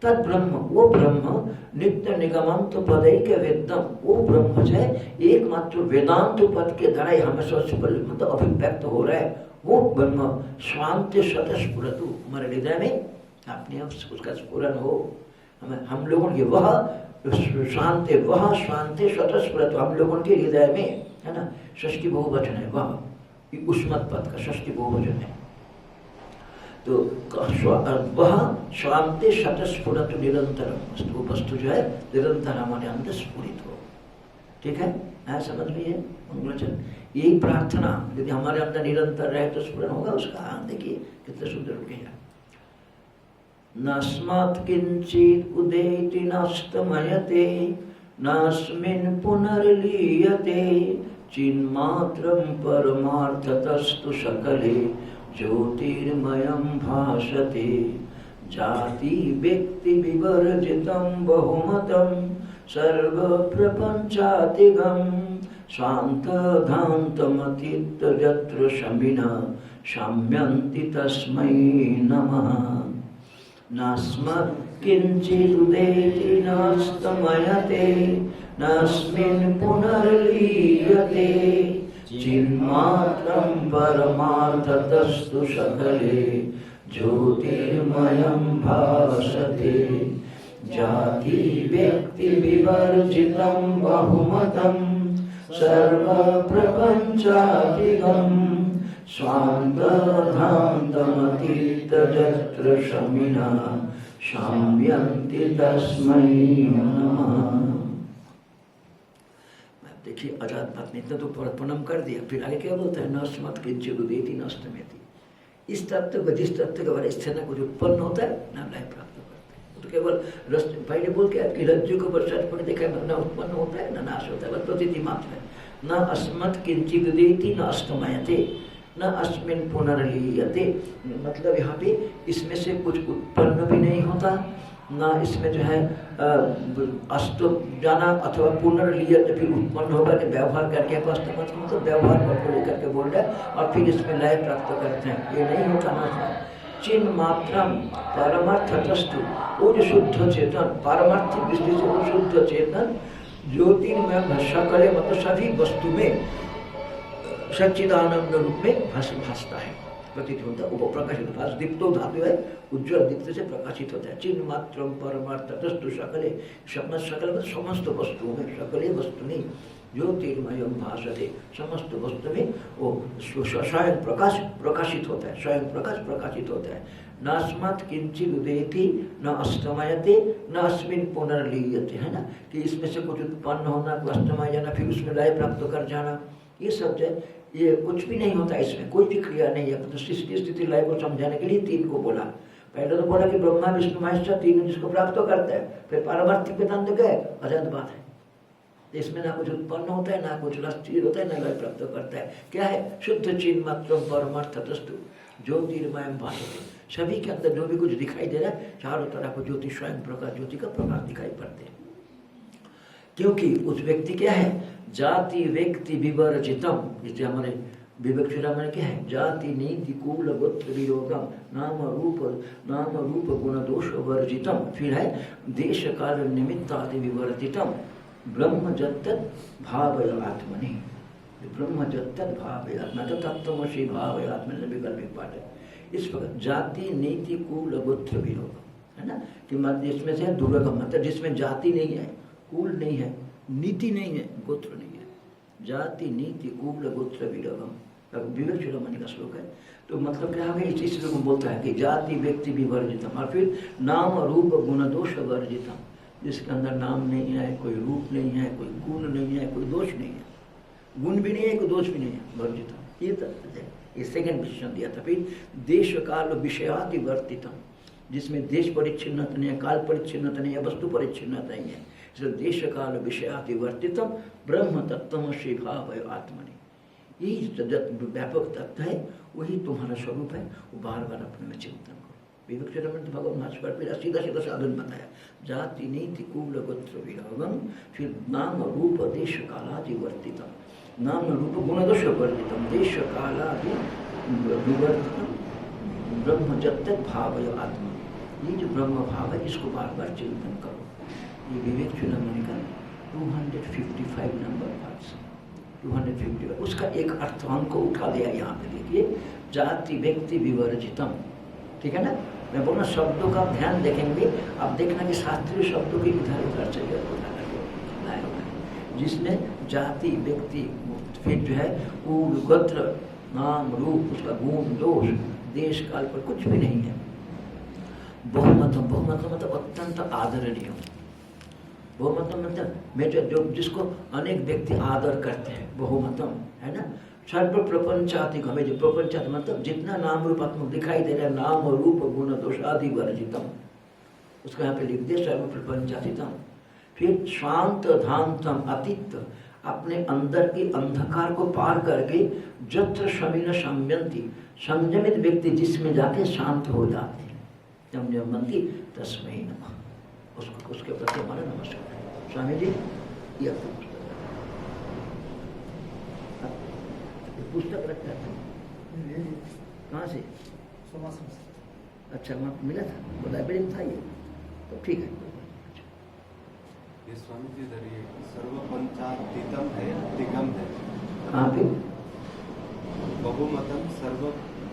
तद ब्रह्म, वो ब्रह्म नित्य निगमांत पदैक वेद्यम, वो ब्रह्म जो है एकमात्र वेदांत पद के द्वारा हमेशा मतलब अभिव्यक्त हो रहा है, वो ब्रह्म शांत स्वतस्फुरतु, हमारे हृदय में अपने उसका स्फुरन हो। हम लोगों के वह शांत स्वतस्फुरतु, हम लोगों के हृदय में, है ना, षष्ठी बहुवचन है, वह उष्मत पद का षष्ठी बहुवचन है, तो वह शांति स्वतस्फुरत निरंतर वस्तु जो है निरंतर हमारे अंदर स्फुरित हो, ठीक है, समझ में है मंगलाचरण। यही प्रार्थना यदि हमारे अंदर निरंतर रहे तो स्फुरन होगा उसका। देखिए कितने सुंदर हो गया। नस्मात् किंचित् उदेति नस्तमयते नस्मिन् पुनर्लीयते चिन्मात्रं परमार्थतस्तु सकले ज्योतिर्मयं भासते जाति व्यक्ति विवर्जितं बहुमतं सर्वप्रपञ्चातिगं स्वान्तधान्तमतीत यत्र शमिनः शाम्यन्ति तस्मै नमः नस्मत् किंचिदुदेति नस्तमयते नस्मिन् पुनर्लीयते चिन्मात्रं परमार्थतस्तु सकले ज्योतिर्मयं भासते जाति व्यक्ति विवर्जितं बहुमतं सर्वप्रपञ्चातिगं स्वान्तधान्तमतीत यत्र शमिनः शाम्यन्ति तस्मै नमः। देखिए आजाद बात ने इतना तो प्रणाम कर दिया, फिर आगे क्या बोलता है नस्मत् किंचिदुदेति नस्तमयति। इस तत्व को, जिस तत्व के बारे स्थिति कुछ उत्पन्न होता है ना लय प्राप्त करते हैं। तो केवल पहले बोल के कि रज्जु को वर्षा पड़े देखा है ना उत्पन्न होता है ना नाश होता है, बस प्रतीति मात्र है। न अस्मत् किंचिदुदेति न अस्तमयते न अस्मिन् पुनर्लीयते, मतलब यहाँ पे इसमें से कुछ उत्पन्न भी नहीं होता ना इसमें जो है अस्त जाना अथवा पुनर्लीयत फिर उत्पन्न होकर के व्यवहार करके मतलब व्यवहार को लेकर के बोल रहे और फिर इसमें लय प्राप्त करते हैं, ये नहीं होता ना। चिन्ह मात्रा परमार्थतस्तु, वो जो शुद्ध चेतन पारमार्थिक दृष्टि से वो शुद्ध चेतन ज्योतिर्मय सकले मतलब सभी वस्तु में सच्चिदानंद रूप में भासता है, प्रतीत होता है, वो प्रकाशित भास दीप्तो धातु है, उज्ज्वल दीप्त से प्रकाशित होता है। चिन्ह मात्र परमार्थतस्तु सकले, सकल में समस्त वस्तुओं में, सकले वस्तु में ज्योतिर्मय भासते, समस्त वस्तु में वो स्वयं प्रकाश प्रकाशित होता है, स्वयं प्रकाश प्रकाशित होता है। नस्मत् किंचिदुदेति न अस्तमयते न अस्मिन् पुनर्लीयते, है ना, कि इसमें से कुछ उत्पन्न होना, कुछ अस्तमय जाना, फिर उसमें लय प्राप्त कर जाना, ये सब जो ये कुछ भी नहीं होता, इसमें कोई भी क्रिया नहीं है। तो सृष्टि स्थिति लय को समझाने के लिए तीन को बोला। पहले तो बोला कि ब्रह्मा विष्णु महेश तीन जिसको प्राप्त करता है, फिर पारमार्थिक वेदांत गए अजात बात है, इसमें ना कुछ उत्पन्न होता है ना कुछ स्थिर होता है ना लय प्राप्त करता है। क्या है? शुद्ध चिन्ह मात्र परमार्थतस्तु ज्योतिर्मय भासते, सभी के अंदर जो भी कुछ दिखाई दे रहा है चारों तरफ को ज्योति स्वयं प्रकाश, ज्योति का प्रकाश दिखाई पड़ते हैं। क्योंकि उस व्यक्ति क्या है? जाति व्यक्ति विवर्जितम, जिसे हमारे विवेक चूड़ामणि क्या है? जाति नीति कुल गोत्र विरोगम नाम रूप गुण दोष वर्जितम, फिर है देश काल निमित्त आदि विवर्जितम ब्रह्म जत्तद भावय आत्मनि, ब्रह्म जत्तद भावय आत्मा तो तत्वमसि भावय आत्मनि विकल्प पाठ है। इस प्रकार जाति नीति कुल गोत्र विरोगम, है ना, कि मध्य इसमें से दुर्गम मतलब जिसमें जाति नहीं है, कुल नहीं है, नीति नहीं है, गोत्र नहीं है। जाति नीति कुल गोत्र विरोगम विवेक चूड़ामणि का श्लोक है। तो मतलब क्या है? इस श्लोक में बोलता है कि जाति व्यक्ति विवर्जितम, और फिर नाम रूप गुण दोष वर्जितम, जिसके अंदर नाम नहीं है, कोई रूप नहीं है, कोई गुण नहीं है, कोई दोष नहीं है, गुण भी नहीं है, कोई दोष भी नहीं है, वर्जितम। ये तत्व है, ये सेकंड विशेषण दिया था। फिर देश काल विषयादि वर्तितम, जिसमें देश परिच्छिन्नता नहीं है, काल परिच्छिन्नता नहीं है, वस्तु परिच्छिन्नता नहीं है, इसलिए देश काल विषयादि वर्तितम ब्रह्म तत्वमसि भावय आत्मनि, यही व्यापक तत्व है, वही तुम्हारा स्वरूप है, वो बार बार अपने में चिंतन करो। विवेक चूड़ामणि भगवान भास्कर फिर सीधा सीधा साधन बताया, जाति नीति कुल गोत्र विरोगम, फिर नाम रूप देश कालादि वर्तितम, नाम रूप गुण दोष वर्तितम देश कालादि विवर्तितम ब्रह्म जत्तद भावय आत्मा, ये जो ब्रह्म भाव है इसको बार बार चिंतन करो। ये विवेक चूड़ामणि का 255 नंबर पाठ, 250, उसका एक अर्थांक को उठा दिया यहाँ पे। देखिए जाति व्यक्ति विवर्जितम, ठीक है ना, मैं बोलना शब्दों का ध्यान देखेंगे, आप देखना कि शास्त्रीय शब्दों की इधर उधर चलिए जिसमें जाति व्यक्ति फिर जो है कुल गोत्र नाम रूप उसका गुण दोष देश काल पर कुछ भी नहीं है। बहुमतम, बहुमतम मतलब अत्यंत आदरणीय, बहुमतम मतलब मैं जो जिसको अनेक व्यक्ति आदर करते हैं, बहुमतम है ना। सर्व प्रपंचाति हमें जो प्रपंचाति मतलब जितना नाम रूपात्मक दिखाई दे रहा है, नाम रूप गुण दोष आदि वर्जितम, उसको यहाँ पे लिख दे सर्व प्रपंचातीतम। फिर शांत धांतम अतीत, अपने अंदर के अंधकार को पार करके जत्र शमिन संयंती, संयमित व्यक्ति जिसमें जाके शांत हो जाते हैं, संयमंती तस्मै नमः, उसको उसके प्रति हमारा नमस्कार। स्वामी जी ये आपकी पुस्तक रखा था कहाँ से? अच्छा वहाँ मिला था, लाइब्रेरी में था ये, तो ठीक है। ये स्वामी जी इधर ये सर्व पंचातीतम है, तिगम है। कहाँ पे? बहुमतम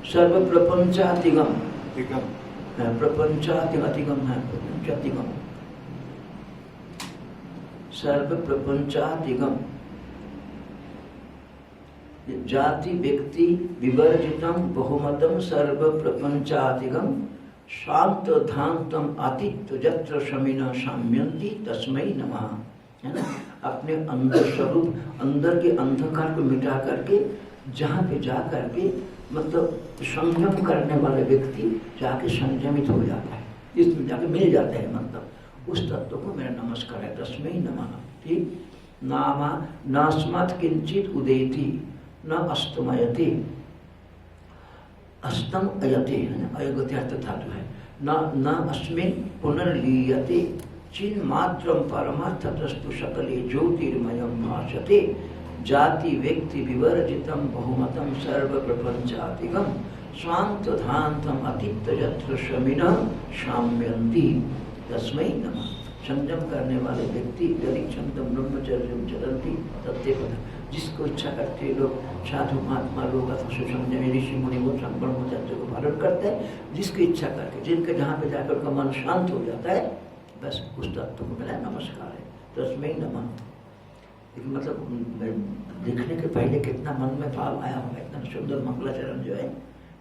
सर्व प्रपंचातिगम, तिगम प्रपंचातिगम है, प्रपंचातिगम, सर्व प्रपंचातिगम, जाति व्यक्ति विवर्जितम बहुमतम सर्व प्रपंचातिगम शांत धांतम अतीत जत्र शमिना साम्यंती तस्मै नमः, है ना। अपने अंदर स्वरूप, अंदर के अंधकार को मिटा करके जहाँ पे जा करके मतलब संयम करने वाले व्यक्ति जाके संयमित हो जाता है, इसमें जाके मिल जाता है, मतलब उस तत्व को मेरा नमस्कार है, तस्मै नमः। ठीक, नामा नास्मात् किंचित उदेति न अस्तमयते, अस्तम अयते है ना, अयगते अर्थ धातु है, न अस्मिन् पुनर्लीयते चिन्मात्रं परमार्थतस्तु सकले ज्योतिर्मयं भासते जाति व्यक्ति विवर्जितं बहुमतं सर्व प्रपंचातिगम स्वांत धांतम अतीत यत्र शमिनः शाम्यन्ति तस्मै नमः। संयम करने वाले व्यक्ति यदि क्षमतम ब्रह्मचर्य चलती तत्व, जिसको इच्छा करते लोग साधु महात्मा लोग अथवा सुसंयमी ऋषि मुनि वो ब्रह्मचर्य को पालन करते हैं, जिसकी इच्छा करके जिनके जहाँ पे जाकर उनका मन शांत हो जाता है, बस उस तत्व को मेरा नमस्कार है, तस्मै नमः। मतलब लिखने के पहले कितना मन में भाव आया होगा, इतना सुंदर मंगलाचरण जो है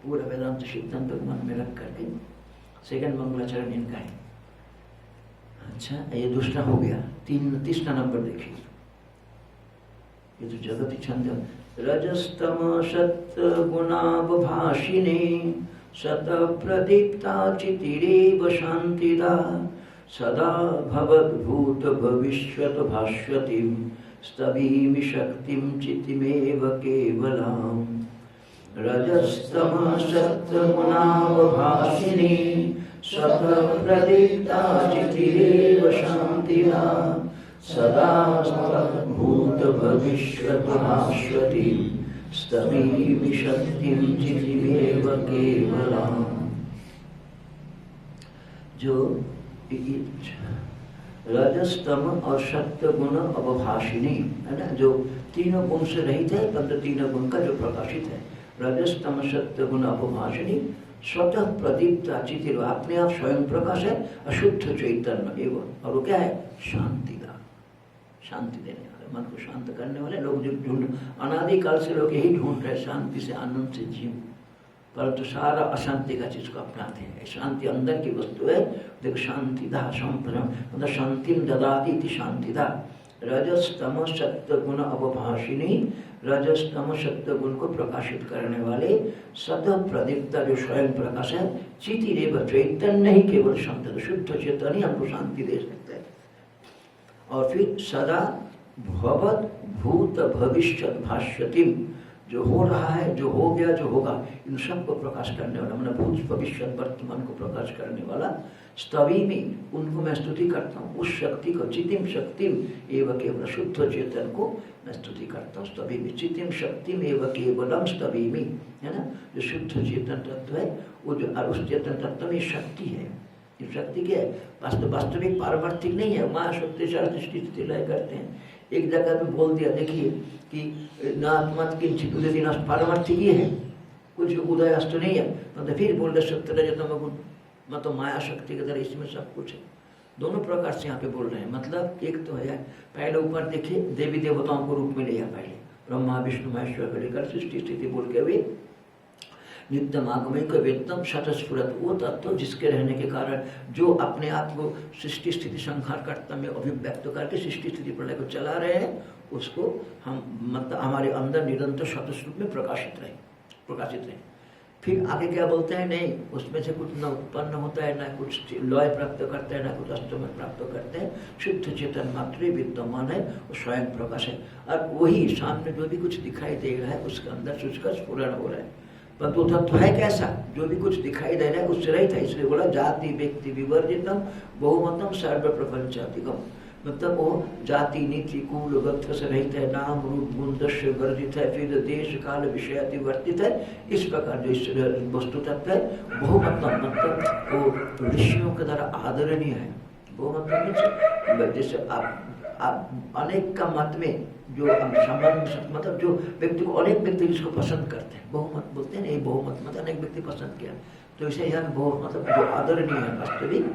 पूरा वेदांत सिद्धांत को मन में रख करके, सेकंड मंगलाचरण इनका है। अच्छा ये दूसरा हो गया, तीसरा नंबर देखिए, ये तो जगति छंद। रजस्तम सत्त गुणावभाषिने शत प्रदीप्ता चितिरेव शांतिदा सदा भवद्भूत भविष्यत भाष्यतिं स्तवीमि शक्तिं चितिमेव केवलाम्। रजस्तम सत्त गुणावभाषिने शत प्रदीप्ता चितिरेव शांतिदा सदा भूत भविष्यत भास्वती स्तवीमि शक्तिं चितिमेव केवलाम्। जो रजस्तम और सत्य गुण अवभाषिनी है ना, जो तीनों गुण से रहित है, परंतु तीनों गुण का जो प्रकाशित है, रजस्तम सत्य गुण अवभाषिनी स्वतः प्रदीप्त चितिर, अपने आप स्वयं प्रकाश है, अशुद्ध चैतन्य एवं, और वो क्या है? शांति का, शांति देने वाले, मन को शांत करने वाले लोग जो ढूंढ, अनादिकाल से लोग यही ढूंढ रहे, शांति से आनंद से जीव, परंतु सारा अशांति का चीज को अपनाते हैं। शांति अंदर की वस्तु है, देखो शांतिदा संप्रम मतलब शांतिम ददाति इति शांतिदा। रजस्तम सत्य गुण अवभाषिनी, रजस्तम सत्य गुण को प्रकाशित करने वाले, सतः प्रदीप्ता जो स्वयं प्रकाश है, चितिरेव चैतन्य ही केवल शांत, शुद्ध चेतन ही हमको शांति दे सकता है। और फिर सदा भवत भूत भविष्य भाष्यतिम, जो हो रहा है, जो हो गया, जो होगा, इन सब को प्रकाश करने वाला, मतलब भूत भविष्य वर्तमान को प्रकाश करने वाला, स्तवीमि उनको मैं स्तुति करता हूँ, उस शक्ति को, चितिम शक्तिम एवं केवल, शुद्ध चेतन को मैं स्तुति करता हूँ, स्तवीमि चितिम शक्तिम एवं केवलम स्तवीमि, है ना। जो शुद्ध चेतन तत्व है वो जो, और उस चेतन तत्व में शक्ति है, ये शक्ति क्या है? वास्तविक पारमार्थिक नहीं है, माया शक्ति से सृष्टि स्थिति लय करते हैं। एक जगह पे बोल दिया, देखिए कि नात्मत किंचित उदयति, पारमार्थिक ये है, कुछ उदय अस्त नहीं है, तो फिर बोल रहे सत्य रजतम गुण, मतलब माया शक्ति की तरह इसमें सब कुछ है। दोनों प्रकार से यहाँ पे बोल रहे हैं, मतलब एक तो है, पहले ऊपर देखिए देवी देवताओं को रूप में लिया, पहले ब्रह्मा विष्णु महेश्वर को लेकर सृष्टि स्थिति बोल के हुए नित्यम आगमिक वेदम शतस्फुरत, वो तत्व जिसके रहने के कारण जो अपने आप को सृष्टि स्थिति संहार कर्ता में अभिव्यक्त करके सृष्टि स्थिति प्रलय को चला रहे हैं, उसको हम मतलब हमारे अंदर निरंतर शतस्वरूप में प्रकाशित रहे। फिर आगे क्या बोलते हैं, नहीं उसमें से कुछ न उत्पन्न होता है, ना कुछ लय प्राप्त करते हैं, ना कुछ अष्टम प्राप्त करते हैं। शुद्ध चेतन मात्र विद्यमान है, वो स्वयं प्रकाश है। और वही सामने जो भी कुछ दिखाई दे रहा है उसके अंदर से उसका स्फुरण हो रहा है। परंतु तत्व है कैसा, जो भी कुछ दिखाई दे रहा है उससे रहित है। इसलिए बोला जाति व्यक्ति विवर्जितम बहुमतम सर्व प्रपंचातिकम, मतलब वो जाति नीति कुल गोत्र से रहित है, नाम रूप गुण दृश्य वर्जित है, फिर देश काल विषय अतिवर्तित है। इस प्रकार जो ईश्वर वस्तु तत्व है बहुमतम, मतलब वो ऋषियों के द्वारा आदरणीय है। बहुमतम जैसे आप अनेक का मत में जो संबंध, मतलब जो व्यक्ति को अनेक व्यक्ति जिसको पसंद करते हैं, बहुमत बोलते हैं, नहीं बहुमत मतलब अनेक व्यक्ति पसंद किया, तो इसे यहाँ बहु मतलब जो आदरणीय है वास्तविक।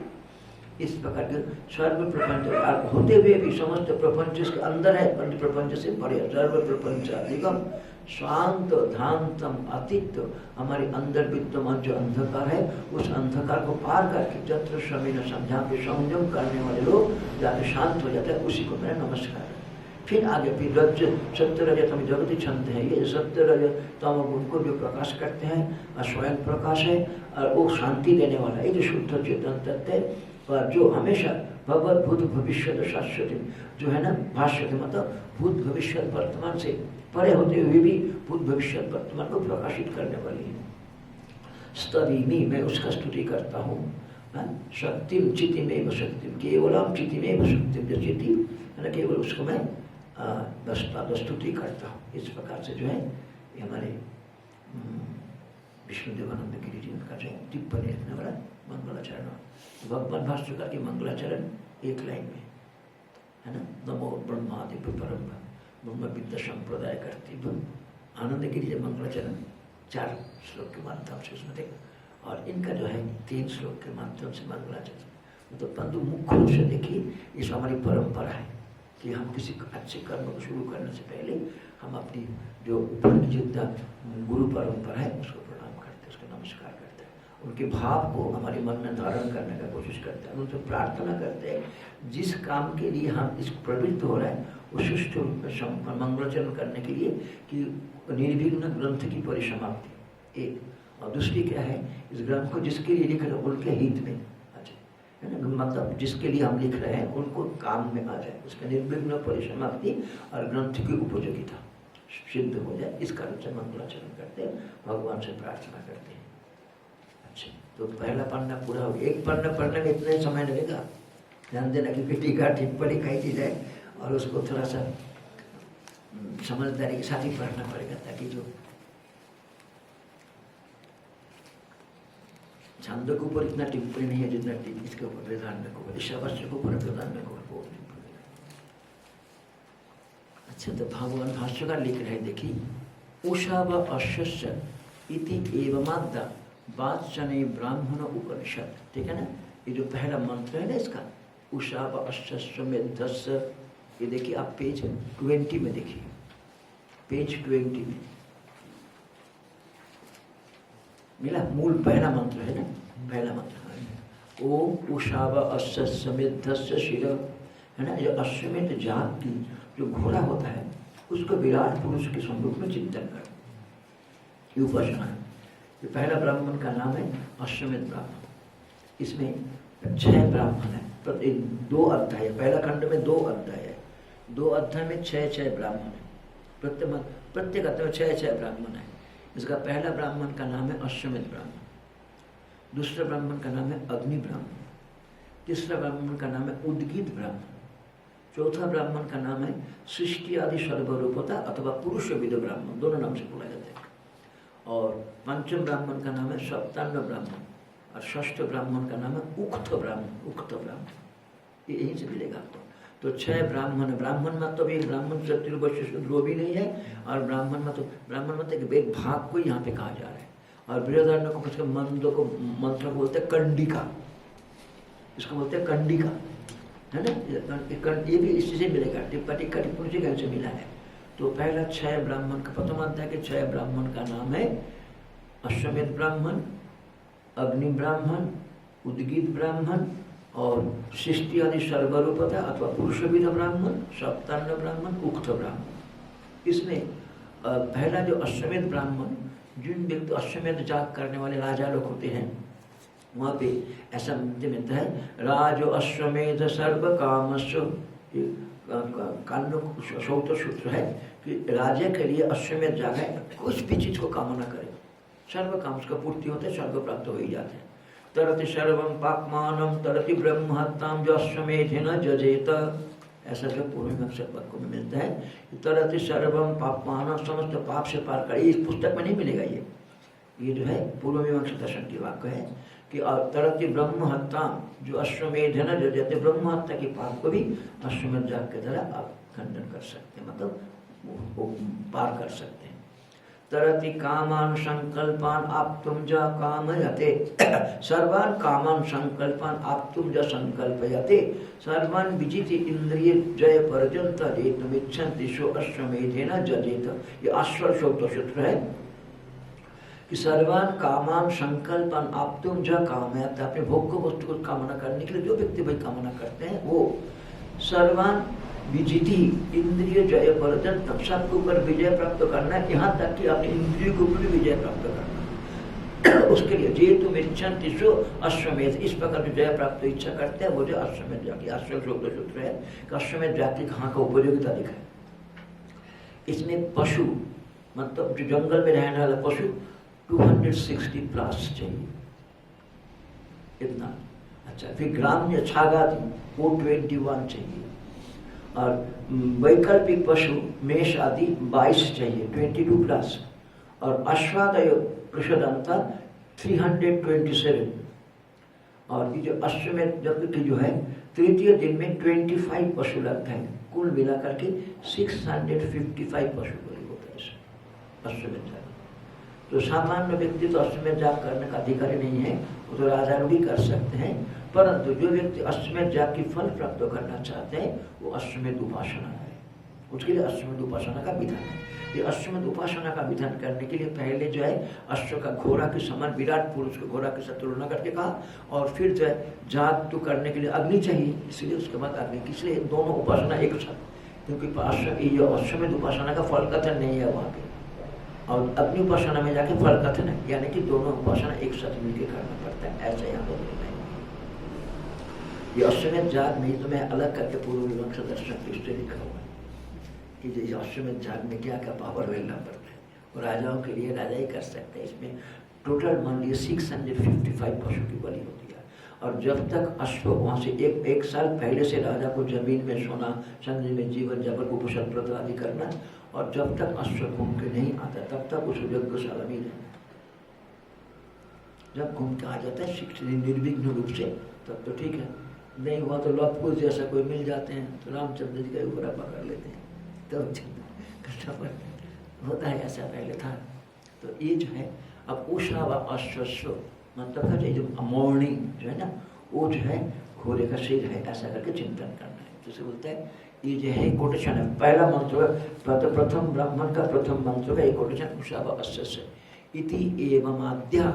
इस प्रकार के सर्व प्रपंच होते हुए भी समस्त प्रपंच इसके अंदर है, पंच प्रपंच से परे। सर्व प्रपंच अधिगम शांत धांतम अतीत, हमारे अंदर विद्यमान जो अंधकार है उस अंधकार को पार करके जत्र समीन समझा के संयम करने वाले लोग जाके शांत हो जाते हैं, उसी को मेरा नमस्कार है। फिर आगे फिर रज सत्य रज तम जगति छंद है, ये सत्य रज तम उनको जो प्रकाश करते हैं और स्वयं प्रकाश है और वो शांति देने वाला है, जो शुद्ध चेतन तत्व है। और जो हमेशा भगवत भूत भविष्य शाश्वत, जो है ना भाष्य मतलब भूत भविष्य वर्तमान से परे होते हुए भी भूत भविष्य वर्तमान को प्रकाशित करने वाली है। स्तवीमि, मैं उसका स्तुति करता हूँ। शक्तिम चितिमेव शक्तिम, केवलम चितिमेव शक्तिम, जो चिति है ना केवल उसको मैं स्तुति करता हूँ। इस प्रकार से जो है ये हमारे विष्णुदेवानंद गिरि जी उनका जो टिप्पणी लिखने वाला मंगलाचरण, भगवान भाष्यकार के मंगलाचरण एक लाइन में है ना, नमो ब्रह्मादि परम ब्रह्म विद्या संप्रदाय करती आनंद गिरि मंगलाचरण 4 श्लोक के माध्यम से उसमें देख, और इनका जो है 3 श्लोक के माध्यम से मंगलाचरण। तो परंतु मुख्य रूप से देखिए इस हमारी परंपरा है कि हम किसी अच्छे कर्म को शुरू करने से पहले हम अपनी जो ऊपर की जितना गुरु परंपरा है उसको प्रणाम करते हैं, उसको नमस्कार करते हैं, उनके भाव को हमारे मन में धारण करने का कोशिश करते हैं, उनसे प्रार्थना करते हैं जिस काम के लिए हम इस प्रवृत्त हो रहे हैं वो सुष्ठु रूप में मंगलाचरण करने के लिए कि निर्विघ्न ग्रंथ की परिसमाप्ति एक, और दूसरी क्या है इस ग्रंथ को जिसके लिए लिख रहे हैं उनके हित में है ना, मतलब जिसके लिए हम लिख रहे हैं उनको काम में आ जाए, उसका निर्विघ्न परिसमाप्ति और ग्रंथ की उपयोगिता सिद्ध हो जाए, इस कारण से मंगलाचरण करते हैं, भगवान से प्रार्थना करते हैं। अच्छा, तो पहला पन्ना पूरा हो गया। एक पन्ना पढ़ने में इतना समय लगेगा, ध्यान देना कि टीका टिप्पणी कही दी जाए और उसको थोड़ा सा समझदारी के साथ ही पढ़ना पड़ेगा, ताकि जो छंद के ऊपर इतना टिप्पणी नहीं है जितना इसके ऊपर प्रधान को ईशावास्य के ऊपर प्रधान को टिप्पणी। अच्छा, तो भगवान भाष्यकार लिख रहे हैं, देखिए उषा व अश्य इति एवमाद्दा वाचने ब्राह्मण उपनिषद, ठीक है ना। ये जो पहला मंत्र है ना इसका उषा व अश्य में 10, ये देखिए आप पेज 20 में देखिए, पेज 20 में मिला मूल पहला मंत्र है ना, पहला मंत्र ओम उषाव अश्व समेधस्य शिर है ना। जो अश्वमेध जात की जो घोड़ा होता है उसको विराट पुरुष के स्वरूप में चिंतन कर, ये उपासना है। ये पहला ब्राह्मण का नाम है अश्वमेध ब्राह्मण। इसमें 6 ब्राह्मण है, 2 अध्याय है, पहला खंड में 2 अध्याय है, 2 अध्याय में 6 ब्राह्मण है, प्रत्येक अध्याय में 6 ब्राह्मण है। इसका पहला ब्राह्मण का नाम है अश्वमेध ब्राह्मण, दूसरा ब्राह्मण का नाम है अग्नि ब्राह्मण, तीसरा ब्राह्मण का नाम है उद्गीत ब्राह्मण, चौथा ब्राह्मण का नाम है सृष्टि आदि सर्वरूपता अथवा पुरुष विद ब्राह्मण, दोनों नाम से बोला जाता है। और पंचम ब्राह्मण का नाम है सप्तान्न ब्राह्मण, और षष्ठ ब्राह्मण का नाम है उक्त ब्राह्मण, ये यहीं से मिलेगा आपको। तो 6 ब्राह्मण, ब्राह्मण मतलब एक ब्राह्मण क्षत्रिय वैश्य शूद्र भी नहीं है, और ब्राह्मण मतलब एक भाग को यहाँ पे कहा जा रहा है। और बृहदारण्य को उसके मंत्र बोलते हैं कंडिका, इसको बोलते हैं कंडिका है ना। ये भी इसी से मिलेगा, टिप्पणी से मिला है। तो पहला 6 ब्राह्मण का प्रथम अध्याय के 6 ब्राह्मण का नाम है अश्वमेध ब्राह्मण, अग्नि ब्राह्मण, उद्गीत ब्राह्मण और सृष्टि आदि सर्वरूपता अथवा पुरुषविद ब्राह्मण, सप्तान्न ब्राह्मण, उक्त ब्राह्मण। इसमें पहला जो अश्वमेध ब्राह्मण जिन व्यक्ति अश्वमेध याग करने वाले राजा लोग होते हैं, वहाँ पे ऐसा मिलता है, राजो अश्वमेध सर्व कामस्व, कांड शौत सूत्र है कि राजा के लिए अश्वमेध याग है, कुछ भी चीज को कामना करे, सर्व काम उसका पूर्ति होते, स्वर्ग प्राप्त हो ही जाते हैं। तरति सर्वम पापमानम तरति ब्रह्महत्ताम जो अश्वमेधेन जजेत, ऐसा जो पूर्व में अक्षर पद को मिलता है, तरति सर्वम पापमानम, समस्त पाप से पार कर। इस पुस्तक में नहीं मिलेगा ये जो है पूर्व मीमांसा दर्शन की वाक्य है कि तरति ब्रह्महत्ताम जो अश्वमेधेन जजेत, ब्रह्महत्या के पाप को भी अश्वमेध याग के द्वारा आप खंडन कर सकते हैं, मतलब वो पार कर सकते हैं। तरति कामान संकल्पान आप्तुम ज कामयते, सर्वान कामान संकल्पान आप्तुम ज संकल्पयते, सर्वान विजिति इंद्रिय जय पर्यंत जेतुमिच्छन्ति सो अश्वमेधेन जजेत। ये अश्व शब्द सूत्र है कि सर्वान कामान संकल्पान आप्तुम ज कामयते, अपने भोग को वस्तु को कामना करने के लिए जो व्यक्ति भाई कामना करते हैं वो सर्वान विजिति इंद्रिय जय पर्यंत, सबके ऊपर विजय प्राप्त करना है, यहाँ तक कि अपने इंद्रियों के ऊपर विजय प्राप्त करना उसके लिए जे तुम इच्छन्ति सो अश्वमेध, इस प्रकार जो जय प्राप्त इच्छा करते हैं वो जो अश्वमेध याग, अश्व शब्द सूत्र है कि अश्वमेध याग की कहाँ का उपयोगिता दिखाए। इसमें पशु मतलब जो जंगल में रहने वाला पशु 260 प्लस चाहिए, इतना अच्छा। फिर ग्राम्य छागादी वो 21 चाहिए, और वैकल्पिक पशु मेष आदि 22 चाहिए 22 प्लस, और अश्वादय पृषदंता 327, और ये जो अश्वमेध यज्ञ की जो है तृतीय दिन में 25 पशु लगते हैं, कुल मिलाकर के 655 पशु बलि होता है अश्वमेध याग। तो सामान्य व्यक्ति तो अश्वमेध याग करने का अधिकारी नहीं है, वो तो राजा लोग ही कर सकते हैं, परंतु जो व्यक्ति अश्वमेध याग की फल प्राप्त करना चाहते हैं वो अश्वमेध उपासना है, उसके लिए अश्वमेध उपासना का विधान है। ये अश्वमेध उपासना का विधान करने के लिए पहले जो है अश्व का घोड़ा के समान विराट पुरुष को घोड़ा के साथ तुलना करके कहा, और फिर जो है याग तो करने के लिए अग्नि चाहिए, इसलिए उसके बाद अग्नि, इसलिए दोनों उपासना एक साथ, क्योंकि अश्वमेध उपासना का फल कथन नहीं है वहाँ पे, और अग्नि उपासना में जाके फल कथन है, यानी कि दोनों उपासना एक साथ मिलकर करना पड़ता है, ऐसा यहाँ पर है। ये अश्वमेध याग में तो मैं अलग करके पूर्व मीमांसा दर्शन इससे लिखा हुआ है कि जो अश्वमेध याग में क्या क्या पावर लेना पड़ता है, और राजाओं के लिए राजा ही कर सकते हैं। इसमें टोटल मान लीजिए 655 पशु की बलि होती है, और जब तक अश्व वहाँ से एक साल पहले से राजा को जमीन में सोना, संधि में जीवन जबर उपसर्ग व्रत आदि करना, और जब तक अश्व घूम के नहीं आता तब तक उस यज्ञशाला में रहना। जब घूम के आ जाता है शिक्षित निर्विघ्न रूप से तब तो ठीक है, नहीं हुआ तो लौटपुर जैसा कोई मिल जाते हैं तो रामचंद्र जी का ऊपर पकड़ लेते हैं, तब कृष्ण होता है, ऐसा पहले था। तो ये जो है अब उषा व अश्वस्व मतलब है जो मॉर्निंग जो है ना, वो जो है घोड़े का सिर है, ऐसा करके चिंतन करना है। जैसे बोलते हैं ये जो है कोटेशन है, पहला मंत्र प्रथम ब्राह्मण का प्रथम मंत्र का एक कोटेशन उषा व अश्वस्व इति एवं आद्या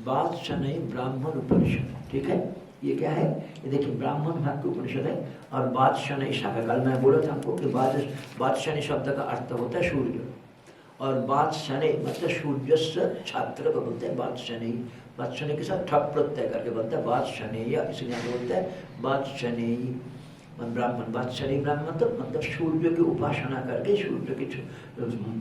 वात्सनय ब्राह्मण उपनिषद। ठीक है, ये क्या है, ये देखिए ब्राह्मण भाग के उपनिषद है, और वात्सनय शाखा, कल मैं बोला था हमको कि वात्सनय शब्द का अर्थ होता है सूर्य, और वात्सनय मतलब सूर्य से छात्र को बोलते हैं वात्सनय, वात्सनय के साथ ठप प्रत्यय करके बोलता है वात्सनेय, इसलिए बोलते हैं वात्सनेय ब्राह्मण। वात्सनेय ब्राह्मण मतलब सूर्य की उपासना करके, सूर्य की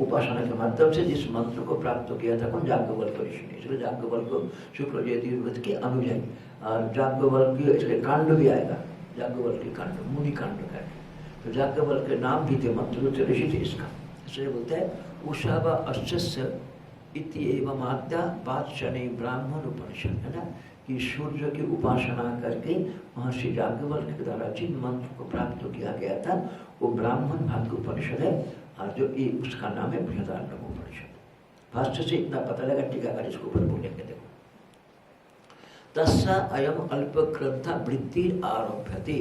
उपासना के माध्यम से जिस मंत्र को प्राप्त किया था कौन, याज्ञवल्क्य ऋषि ने, इसलिए याज्ञवल्क्य शुक्ल यजुर्वेद के अनुयायी, और याज्ञवल्क्य इसलिए कांड भी आएगा, याज्ञवल्क्य कांड, मुनि कांड का, तो याज्ञवल्क्य नाम भी थे, मंत्र ऋषि थे इसका, इसलिए बोलते हैं उषा व अश्वस्य इति एवं आद्या वात्सनेय ब्राह्मण उपनिषद, है ना, कि सूर्य की उपासना करके महर्षि याज्ञवल्क्य के द्वारा जिन मंत्र को प्राप्त किया गया था वो ब्राह्मण भाग के उपनिषद है, और जो ये उसका नाम है बृहदारण्यक उपनिषद। भाष्य से इतना पता लगा, टीकाकार इसके ऊपर बोलेंगे। देखो तस्सा अयम अल्प ग्रंथ वृत्ति आरभ्यते,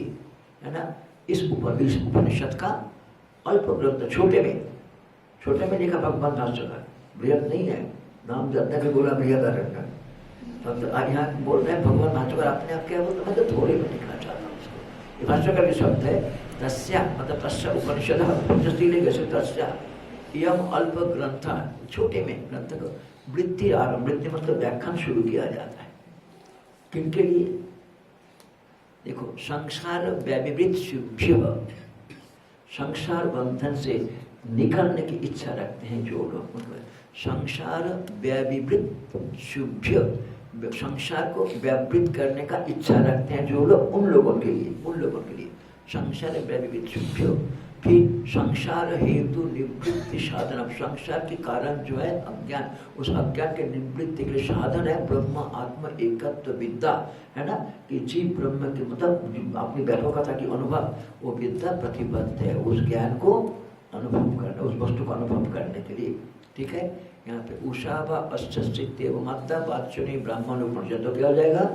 है ना, इस उपनिषद का अल्प ग्रंथ छोटे में लिखा भगवान भाष्य का, बृहद नहीं है, नाम जानने के बोला बृहदारण्यक, तो यहाँ बोल रहे हैं भगवान भाष्यकर अपने आप क्या बोलते, मैं तो थोड़े में लिखना चाहता हूँ इसको। ये भाष्यकर के शब्द है तस्या, मतलब तस्या उपनिषद, जैसे तस्या यम अल्प ग्रंथ, छोटे में ग्रंथ को वृत्ति आरंभ, वृत्ति मतलब व्याख्यान शुरू किया जाता है। किनके लिए? देखो, संसार व्याविवृत शुभ्य, संसार बंधन से निकलने की इच्छा रखते हैं जो लोग, संसार व्याविवृत शुभ्य, संसार को व्यावृत करने का इच्छा रखते हैं जो लोग, उन लोगों के लिए संसार व्याविवृत शुभ्य। फिर संसार हेतु निवृत्ति साधन, संसार के कारण जो है अज्ञान, उस अज्ञान के निवृत्ति के लिए साधन है ब्रह्म आत्म एकत्व विद्या, है ना, कि जीव ब्रह्म के मतलब अपनी व्यापकता की अनुभव, वो विद्या प्रतिबद्ध है उस ज्ञान को अनुभव करना, उस वस्तु को अनुभव करने के लिए। ठीक है, यहाँ पे उषा व अस्थित्य माता वात्सल्य ब्राह्मण उपनिषद, तो क्या हो जाएगा?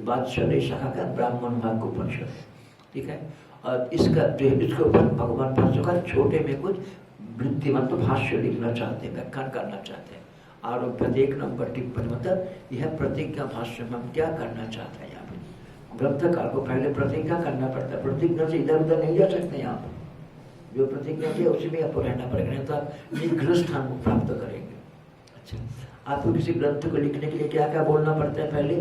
वात्सल्य शाखा का ब्राह्मण भाग उपनिषद। ठीक है, और इसका जो इसके ऊपर भगवान भाष्यकार छोटे में कुछ वृत्ति मतलब भाष्य लिखना चाहते हैं, व्याख्यान करना चाहते हैं। और 1 नंबर टिप्पणी मतलब यह प्रतिज्ञा भाष्य में हम क्या करना चाहते हैं। यहाँ पे ग्रंथकार को पहले प्रतिज्ञा करना पड़ता है, प्रतिज्ञा से इधर उधर नहीं जा सकते। यहाँ पर जो प्रतिज्ञा की उसी में आपको रहना पड़ेगा, नहीं तो आप निग्रह स्थान को प्राप्त करेंगे। अच्छा, आपको किसी ग्रंथ को लिखने के लिए क्या क्या बोलना पड़ता है? पहले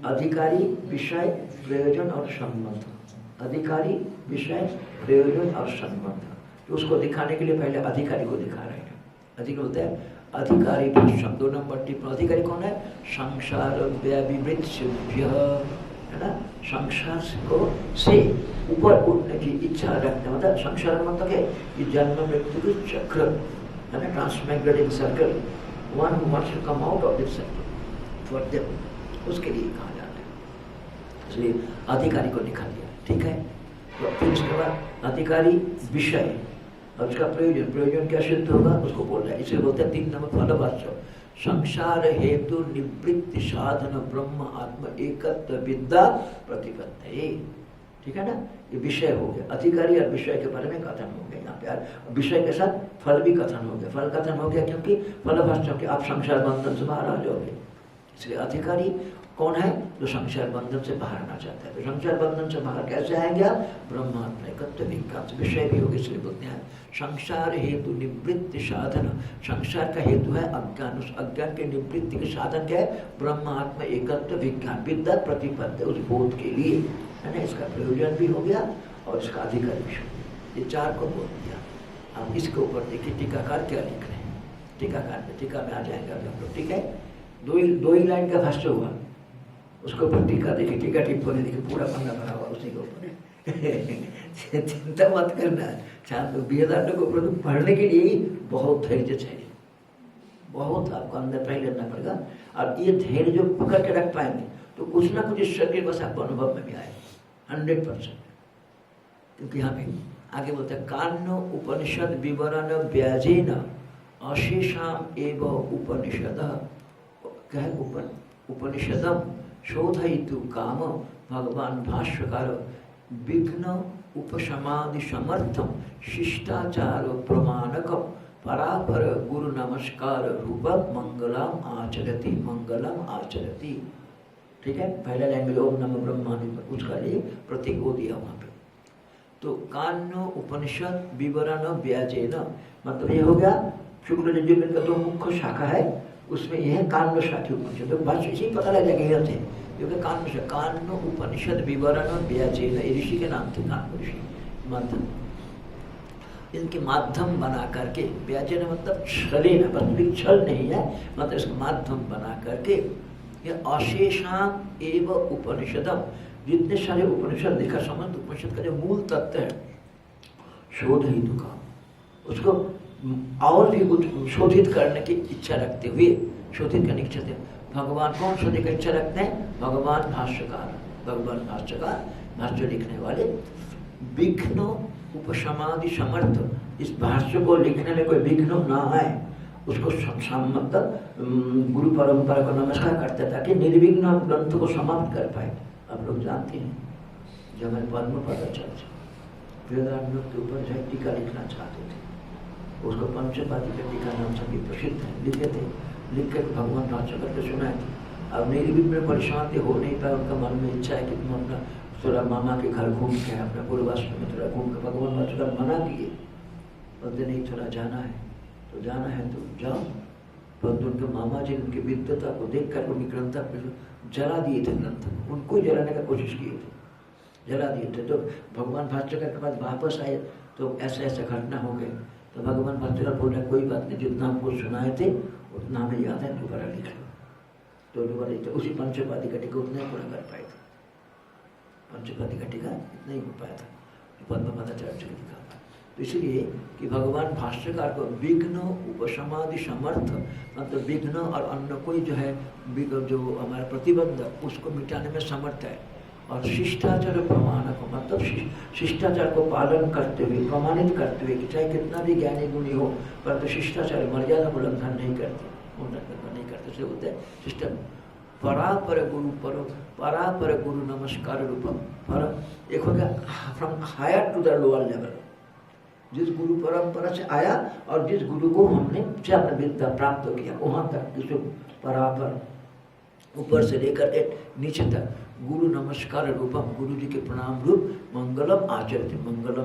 अधिकारी, विषय, प्रयोजन और संबंध। अधिकारी, विषय, प्रयोजन और संबंध, तो उसको दिखाने के लिए पहले अधिकारी को दिखा रहे हैं। अधिकारी होता है अधिकारी भाष्यम, 2 नंबर टिप्पणी। अधिकारी कौन है? संसार व्याविवृत शुभ्य, है ना, संसार को से ऊपर उठने की इच्छा रखते, मतलब संसार मतलब है कि जन्म मृत्यु के चक्र, है ना, transmigrating circle, one who wants to come out of this circle, for them, उसके लिए कहा जाता है। इसलिए अधिकारी को दिखा दिया। ठीक है, तो फिर उसके बाद अधिकारी, विषय और उसका प्रयोजन, प्रयोजन क्या सिद्ध होगा उसको बोल रहा है। इसे बोलते हैं 3 नंबर फलवाच्य, संसार हेतु निवृत्ति साधन ब्रह्म आत्म एकत्व विद्या प्रतिपत्ति। ठीक है ना, ये विषय हो गया। अधिकारी और विषय के बारे में कथन हो गया यहाँ पे, विषय के साथ फल भी कथन हो गया। फल कथन हो गया क्योंकि फलभाष्य के आप संसार बंधन से बाहर आ जाओगे, इसलिए अधिकारी कौन है? जो संसार बंधन से बाहर आना चाहता है। तो संसार बंधन से बाहर कैसे आएंगे? ब्रह्मात्म एकत्व विज्ञान, विषय भी होगी, इसलिए बोलते हैं संसार हेतु निवृत्ति साधन। संसार का हेतु है अज्ञान, उस अज्ञान के निवृत्ति के साधन क्या है? ब्रह्मात्म एकत्व विज्ञान, विद्या प्रतिपद्ध, उस बोध के लिए, है ना। इसका प्रयोजन भी हो गया और इसका अधिकार भी हो गया। ये 4 को बोल दिया। अब इसके ऊपर देखिए टीकाकार क्या लिख रहे हैं। टीकाकार में, टीका में आ जाएंगे अभी हम लोग। ठीक है, दो ही लाइन का भाष्य हुआ, उसके ऊपर टीका देखिए, टीका टिप्पणी देखिए, पूरा पन्ना भरा हुआ उसी के ऊपर। चिंता मत करना, छात्र वेदांत को पढ़ने के लिए बहुत धैर्य चाहिए, बहुत आपको अंदर पहले लेना पड़ेगा। और ये धैर्य जो पकड़ के रख पाएंगे तो कुछ ना कुछ ईश्वर के बस आपको अनुभव में भी आएगा 100%। क्योंकि यहाँ पे आगे बोलते हैं कान्य उपनिषद विवरण व्याजेन अशेषाम एव उपनिषद, क्या है? उपनिषदम शोधयितु काम भगवान भाष्यकार विघ्न उपशमादि समर्थम शिष्टाचार प्रमाणक परापर गुरु नमस्कार रूप मंगलम आचरति, मंगलम आचरति। ठीक है, पहला लाइन में ओम नमो ब्रह्मादि, उसका लिए प्रतीक हो दिया वहाँ पे। तो कान्य उपनिषद विवरण व्याजेन मतलब ये हो गया शुक्ल यजुर्वेद का 2 मुख्य शाखा है, उसमें यह है कान्य शाखी उपनिषद। तो बस इसी पता लग जाएगा से, क्योंकि कान्य उपनिषद विवरण व्याजेन, ऋषि के नाम थे कान्य ऋषि, माध्यम, इनके माध्यम बना करके, व्याजेन मतलब छले न, बस छल नहीं है, मतलब इसका माध्यम बना करके ये अशेषाम एव उपनिषदम, जितने सारे उपनिषद देखा समझ, उपनिषद का जो मूल तत्व है शोध ही दुखा, उसको और भी कुछ शोधित करने की इच्छा रखते हुए, शोधित करने की इच्छा, भगवान कौन शोधित की इच्छा रखते हैं? भगवान भाष्यकार, भगवान भाष्यकार, भाष्य लिखने वाले। विघ्न उपशमादि समर्थ, इस भाष्य को लिखने में कोई विघ्न ना आए, उसको मतलब गुरु परंपरा को नमस्कार करते हैं ताकि निर्विघ्न हम ग्रंथ को समाप्त कर पाए। आप लोग जानते हैं जब मैं पद्मपदाचार्य वेदांत के ऊपर जो टीका लिखना चाहते थे, उसको पंचपादी का टीका नाम से भी प्रसिद्ध है, लिखे थे, लिख कर भगवान भाष्यकार को सुनाए थे। अब निर्विघ्न परेशान हो नहीं पाए, उनका मन में इच्छा है कि तुम अपना थोड़ा मामा के घर घूम के, अपना पूर्वाश्रम में थोड़ा घूम के, भगवान भाष्यकार मना किए, बोलते नहीं थोड़ा जाना है, तो जाना है तो जाओ। परंतु उनके मामा जी उनकी विद्वता को देख कर उनकी ग्रंथ जला दिए थे, ग्रंथ उनको जलाने का कोशिश किए थे, जला दिए थे। तो भगवान भास्कर के बाद वापस आए तो ऐसा ऐसा घटना हो गए। तो भगवान भास्कर बोल रहे कोई बात नहीं, जितना हमको सुनाए थे उतना हमें याद है, दोबारा लिख लो। तो दोबारा लिखते उसी पंचपादी का टीका उतना ही पूरा कर पाए थे। पंचपादी का टीका इतना ही हो पाया था, पद्मपादाचार्य का लिखा। तो इसलिए कि भगवान भाष्यकार को विघ्न उपशमादि समर्थ, मतलब विघ्न और अन्य कोई जो है जो हमारा प्रतिबंध उसको मिटाने में समर्थ है। और शिष्टाचार प्रमाणक, मतलब शिष्टाचार को पालन करते हुए, प्रमाणित करते हुए कि चाहे कितना भी ज्ञानी गुणी हो परंतु शिष्टाचार मर्यादा को उल्लंघन नहीं करते, उल्लंघन नहीं करते। से होते हैं शिष्टा परापर गुरु परापर गुरु नमस्कार रूपम। पर एक हो गया from higher to the lower level, जिस गुरु परंपरा से आया और जिस गुरु को हमने से अपने विद्या प्राप्त किया वहां तक, जिसको परापर ऊपर से लेकर नीचे तक गुरु नमस्कार रूपम, गुरु जी के प्रणाम रूप मंगलम आचरते, मंगल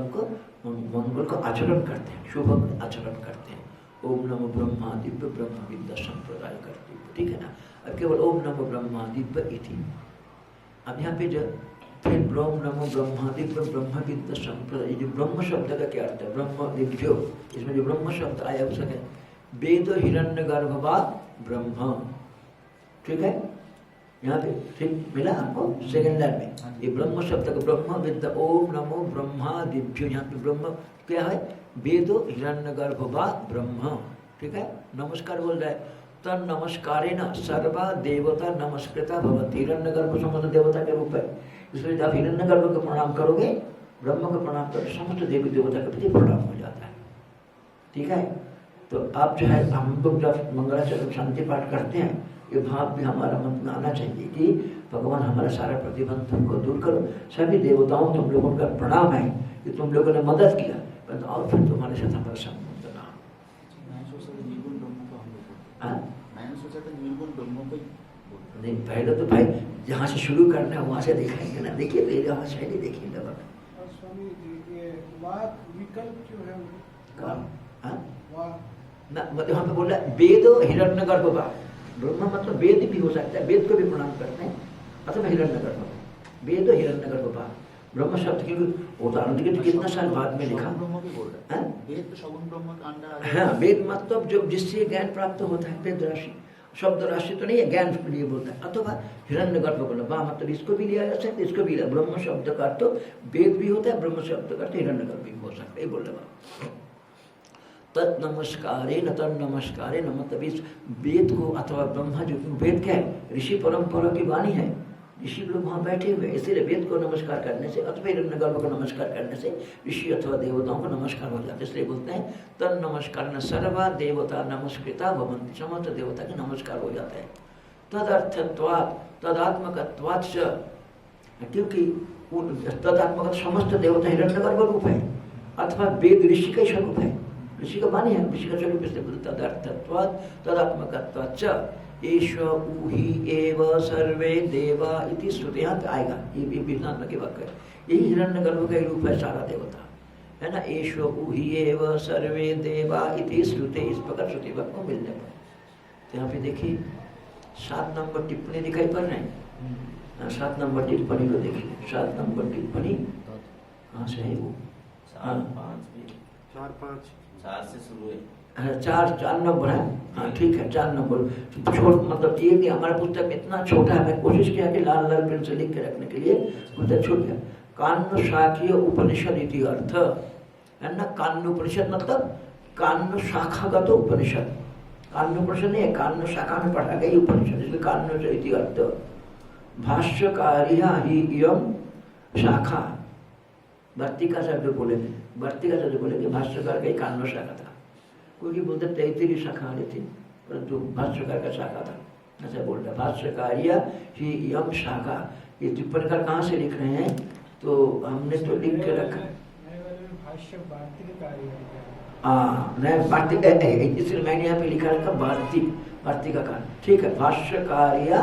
को आचरण करते हैं, शुभ आचरण करते हैं। ओम नमो ब्रह्मा दिव्य ब्रह्म विद्या संप्रदाय करते, ठीक है ना। अब केवल ओम नमो ब्रह्मा दिव्य इति। अब यहाँ पे जो फिर ब्रह्म नमो ब्रह्मा दिव्य ब्रह्म विद्या संप्रदाय, जो ब्रह्म शब्द का क्या अर्थ है? ब्रह्म दिव्यो, इसमें जो ब्रह्म शब्द आया उसका वेद हिरण्य गर्भवा ब्रह्म, ठीक है। यहाँ पे ठीक मिला आपको सेकेंड लाइन में, ये ब्रह्म शब्द का ब्रह्म विद्या ओम नमो ब्रह्मा दिव्यो, यहाँ पे ब्रह्म क्या है? वेदो हिरण्य गर्भवा ब्रह्म, ठीक है। नमस्कार बोल रहा है, तन नमस्कारेण सर्वा देवता नमस्कृता भवति। हिरण्य गर्भ समस्त देवता के रूप है, इसलिए जब हिरण्य गर्भ को प्रणाम करोगे, ब्रह्म को प्रणाम करोगे, समस्त देवी देवता के प्रति प्रणाम हो जाता है, ठीक है। तो आप जो है हम लोग जब मंगलाचरण शांति पाठ करते हैं, ये भाव भी हमारा मन में आना चाहिए कि भगवान हमारा सारा प्रतिबंधन को दूर करो। सभी देवताओं तुम लोगों का प्रणाम है कि तुम लोगों ने मदद किया, परंतु और फिर तुम्हारे साथ हमारा संबंध ना। नहीं, पहले तो भाई जहाँ से शुरू करना है वहाँ से दिखाएंगे ना। देखिए पहले वहाँ से नहीं देखिए स्वामी जी, ये वाक विकल्प जो है ना, मतलब यहाँ पे बोल रहा है वेद हिरण्य गर्भ ब्रह्म, मतलब वेद भी हो सकता है, वेद को भी प्रणाम करते हैं, अथवा हिरण्य गर्भ, वेद हिरण्य गर्भ ब्रह्म शब्द की उदाहरण देखिए तो कितना साल बाद में लिखा। हाँ, वेद मतलब जो जिससे ज्ञान प्राप्त होता है, वेद राशि, शब्द राशि तो नहीं है, ज्ञान के लिए बोलता है। अथवा हिरण्य गर्भ बोला वाह, मतलब इसको भी लिया जा सकता है, इसको भी लिया। ब्रह्म शब्द का तो वेद भी होता है, ब्रह्म शब्द का तो हिरण्य गर्भ भी हो सकता है, बोल रहा। तत् नमस्कारे न तन नमस्कारे न, मतलब इस वेद को अथवा ब्रह्मा जो वेद क्या है? ऋषि परंपरा की वाणी है, ऋषि लोग वहाँ बैठे हुए, इसीलिए वेद को नमस्कार करने से अथवा हिरण्य गर्भ को नमस्कार करने से ऋषि अथवा देवताओं को नमस्कार हो जाता है। इसलिए बोलते हैं तन नमस्कार न सर्वा देवता नमस्कृता भवन्ति, समस्त देवता के नमस्कार हो जाता है। तदर्थत्वात् तदात्मकत्वात्, क्योंकि तदात्मक समस्त देवता हिरण्य गर्भ रूप है अथवा वेद ऋषि का स्वरूप है, ऋषि का वाणी है, ऋषि का स्वरूप। इसलिए बोलते तदर्थत्वात् तदात्मकत्वाच्च एष ऊहि एव सर्वे देवा इति श्रुति। यहाँ पे आएगा, ये विष्णु के वाक्य है, यही हिरण्य गर्भ का रूप है सारा देवता, है ना। एष ऊहि एव सर्वे देवा इति श्रुति, इस प्रकार श्रुति वाक्य को मिलने पर। तो यहाँ पे देखिए 7 नंबर टिप्पणी दिखाई पड़ रहे हैं, 7 नंबर टिप्पणी को देखिए। 7 नंबर टिप्पणी कहाँ से है वो? 4 से शुरू है। 4 नंबर है, हाँ ठीक है, 4 नंबर छोड़, मतलब ये नहीं, हमारा पुस्तक इतना छोटा है, मैं कोशिश किया कि लाल लाल पेन से लिख के रखने के लिए, पुस्तक छूट गया। कान्य शाखीय उपनिषद इति अर्थ है ना। कान्य उपनिषद मतलब कान्य शाखागत उपनिषद, कान्य उपनिषद नहीं है, कान्य शाखा में पढ़ा गई उपनिषद, इसलिए कान्य इति अर्थ। भाष्यकारिया ही इयम शाखा, वर्तिका शब्द बोले, वर्तिका शब्द बोले कि भाष्यकार का ही कान्य शाखा था, क्योंकि बोलते 33 शाखा वाली थी, परंतु भाष्यकार का शाखा था, ऐसा बोल रहा। भाष्यकारिया ही यम शाखा, ये टिप्पणीकार कहाँ से लिख रहे हैं? तो हमने तो लिख के रखा है, इसलिए मैंने यहाँ पे लिखा रखा वार्तिक, वार्तिका का, ठीक है। भाष्यकारिया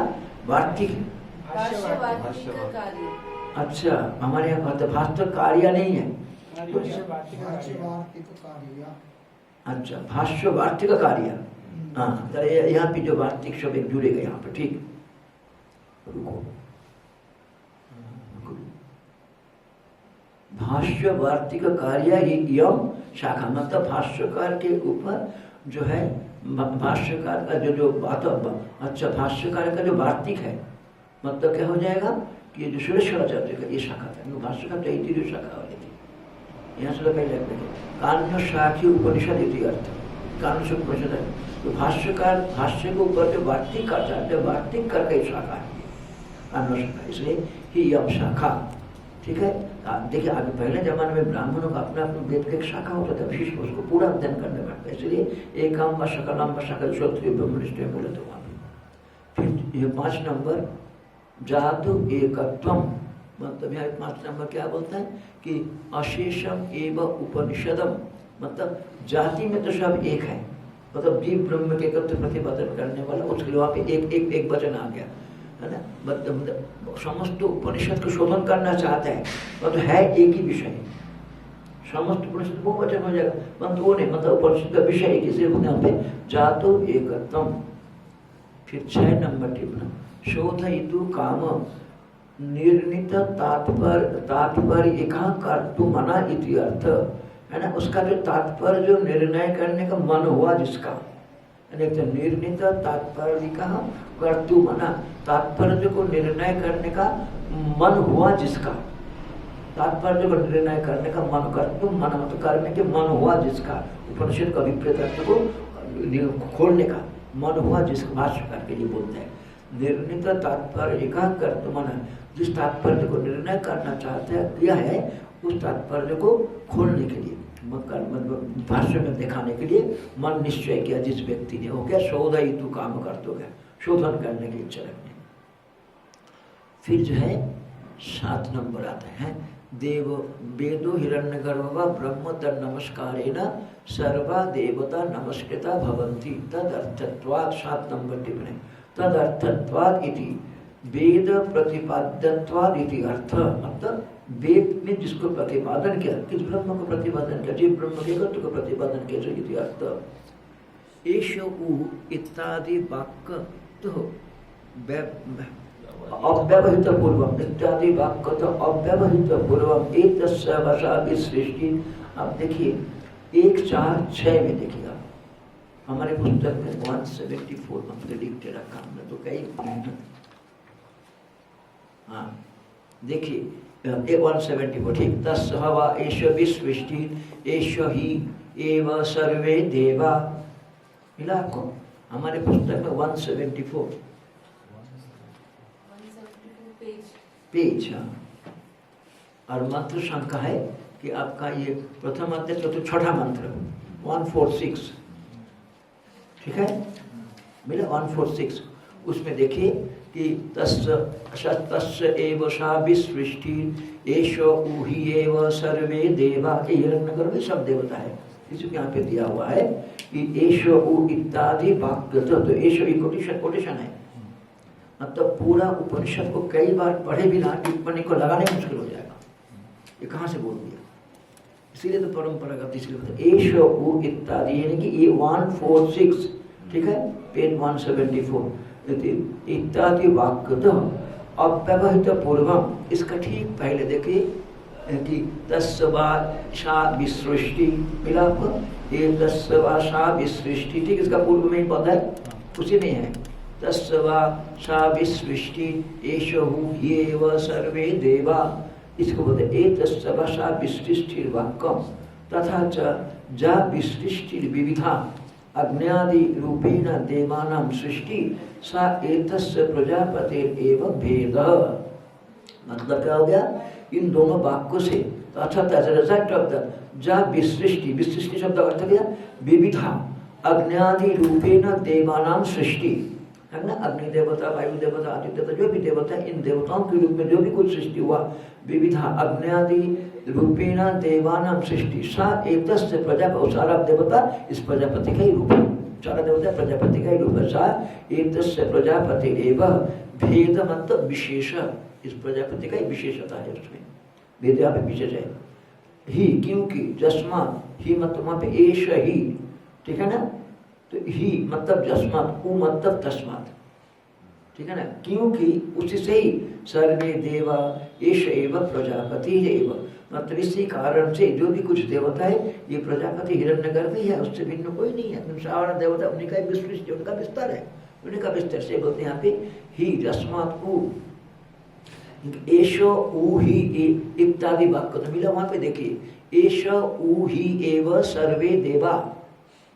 वार्तिक, अच्छा हमारे यहाँ भाष्य कार्य नहीं है, अच्छा, भाष्य वार्तिक कार्य। हाँ, तो यहाँ पे जो वार्तिक शब्द एक जुड़ेगा यहाँ पे, ठीक। रुको, भाष्य वार्तिक कार्य ही यम शाखा, मतलब भाष्यकार के ऊपर जो है, भाष्यकार का जो बात, अच्छा, भाष्यकार का जो वार्तिक है, मतलब क्या हो जाएगा कि ये जो सुरेश्वराचार्य का ये शाखा था, भाष्यकार तैतरीय शाखा वाली थी। यहाँ से पहले कान्य शाखी उपनिषद इति अर्थ, कान्य से उपनिषद है, तो भाष्यकार भाष्य के ऊपर जो वार्तिक का चाहते हैं, वार्तिक कर कई शाखा है कान्य शाखा, इसलिए ही यम शाखा, ठीक है। देखिए आगे पहले जमाने में ब्राह्मणों का अपना अपना वेद का एक शाखा होता था विशिष्ट, उसको पूरा अध्ययन करना पड़ता है, इसलिए एकाम व शकलम व शकल श्रोत्रिय ब्रह्मनिष्ठ बोले तो वहाँ पे। फिर ये 5 नंबर जातु एकत्वम, मतलब यहाँ 5 नंबर क्या बोलता है कि अशेषम एवं उपनिषदम, मतलब जाति में तो सब एक है, मतलब जीव ब्रह्म के एकत्व प्रतिपादन करने वाला, उसके लिए वहाँ पे एक वचन आ गया है ना, मतलब समस्त उपनिषद को शोधन करना चाहते हैं, मतलब है एक ही विषय, समस्त उपनिषद वो वचन हो जाएगा, परंतु वो नहीं, मतलब उपनिषद का विषय एक, इसलिए यहाँ पे जातु एकत्वम। फिर 6 नंबर टिप्पणी, शोधयितु काम निर्णित तात्पर्य एकांकर्तु मना इति अर्थ, है ना, उसका जो तात्पर्य जो निर्णय करने का मन हुआ जिसका, निर्णित तात्पर्य कर्तु मना, तात्पर्य को निर्णय करने का मन हुआ जिसका, तात्पर्य को निर्णय करने का मन, कर्तु मन मतलब करने के मन हुआ जिसका, उपनिषद का विपरीत अर्थ को खोलने का मन हुआ जिसका, भाष्यकार के लिए बोलते हैं निर्णित तात्पर्य कर्तु मना, जिस तात्पर्य को निर्णय करना चाहते हैं किया है, उस तात्पर्य को खोलने के लिए, मतलब भाष्य में दिखाने के लिए मन निश्चय किया जिस व्यक्ति ने, हो गया शोधयितु काम कर्तु, गया शोधन करने की इच्छा रखने। फिर जो है 7 नंबर आता है, देव वेदो हिरण्यगर्भ ब्रह्म तद नमस्कारेण सर्वा देवता नमस्कृता भवन्ति तदर्थत्वात्। 7 नंबर टिप्पणी, तदर्थत्वात् इति वेद प्रतिपाद्यत्वात् इति अर्थ, मतलब वेद में जिसको प्रतिपादन किया, किस ब्रह्म को प्रतिपादन किया, जिस ब्रह्म के तत्व को प्रतिपादन किया, इति अर्थ। एषु इत्यादि वाक्य तो अव्यवहित पूर्वम, इत्यादि वाक्य तो अव्यवहित पूर्वम एतस्य वशादि सृष्टि। अब देखिए 1, 4, 6 में देखिएगा, हमारे पुस्तक में 174 हमने लिख के रखा, हमने तो कई, हाँ देखिए 174, ठीक, तस्य हवा एष विसृष्टि एष ही एव सर्वे देवा, मिला आपको हमारे पुस्तक में 174 पेज। और मंत्र संख्या है कि आपका ये प्रथम अध्याय तो 6ठा मंत्र 146, ठीक है, मिला 146। उसमें देखिए कि तस्य एव सा विसृष्टि एषो ऊहि एव सर्वे देवा, के हिरण्यगर्भ में सब देवता है, इसको यहाँ पे दिया हुआ है कि एषो ऊ इत्यादि वाक्य, तो एषो कोटेशन है, मतलब पूरा उपनिषद को कई बार पढ़े बिना टिप्पणी को लगाने मुश्किल हो जाएगा, ये कहाँ से बोल दिया, इसीलिए तो परंपरागत, इसलिए एषो ऊ इत्यादि, यानी कि ये 146, ठीक है, पेज 174, इत्यादि वाक्य तो अव्यवहित पूर्वम, इसका ठीक पहले देखिए कि तस्य वा सा विसृष्टि, मिला आपको, ये तस्य वा सा विसृष्टि, ठीक, इसका पूर्व में ही पता है, उसी में है, तस्य वा सा विसृष्टि एषो ह्येव सर्वे देवा, इसको बोलते एतस्य वा सा विसृष्टिर वाक्यम तथा च जा विसृष्टिर विविधा अग्न्यादि रूपेण देवानां सृष्टि सा एतस्य प्रजापतिर एव भेद। मतलब क्या हो गया, इन दोनों वाक्यों से जा विसृष्टि, विसृष्टि शब्द का अर्थ क्या, विविधा अग्न्यादि रूपेण देवानां सृष्टि, है ना, अग्नि देवता, वायु देवता, आदित्य देवता, जो भी देवता है, इन देवताओं के रूप में जो भी कुछ सृष्टि हुआ, विविधा अग्न्यादि रूपेण देवानां सृष्टि सा एतस्य प्रजापति, सारा देवता इस प्रजापति का ही रूप है, सारा देवता प्रजापति का ही रूप है, सा एतस्य प्रजापति एव भेद, मतलब विशेष, इस प्रजापति का ही विशेषता है, उसमें भेद यहाँ पे विशेष है, ही क्योंकि जस्मा ही मतलब वहाँ पे एष ही, ठीक है ना। तो ही मतलब जस्मात, उ मतलब तस्मात, ठीक है ना, क्योंकि उसी से ही सर्वे देवा एष एव प्रजापति एव, मतलब इसी कारण से जो भी कुछ देवता है ये प्रजापति हिरण्यगर्भ ही है, उससे भिन्न कोई नहीं है। सारा देवता उन्हीं का विस्तृत, उनका विस्तार है, उन्हीं का विस्तार से बोलते हैं यहाँ पे ही जस्मात उ, एषो उ ही इत्यादि वाक्य तो मिला वहां पे। देखिए एष उ ही एव सर्वे देवा,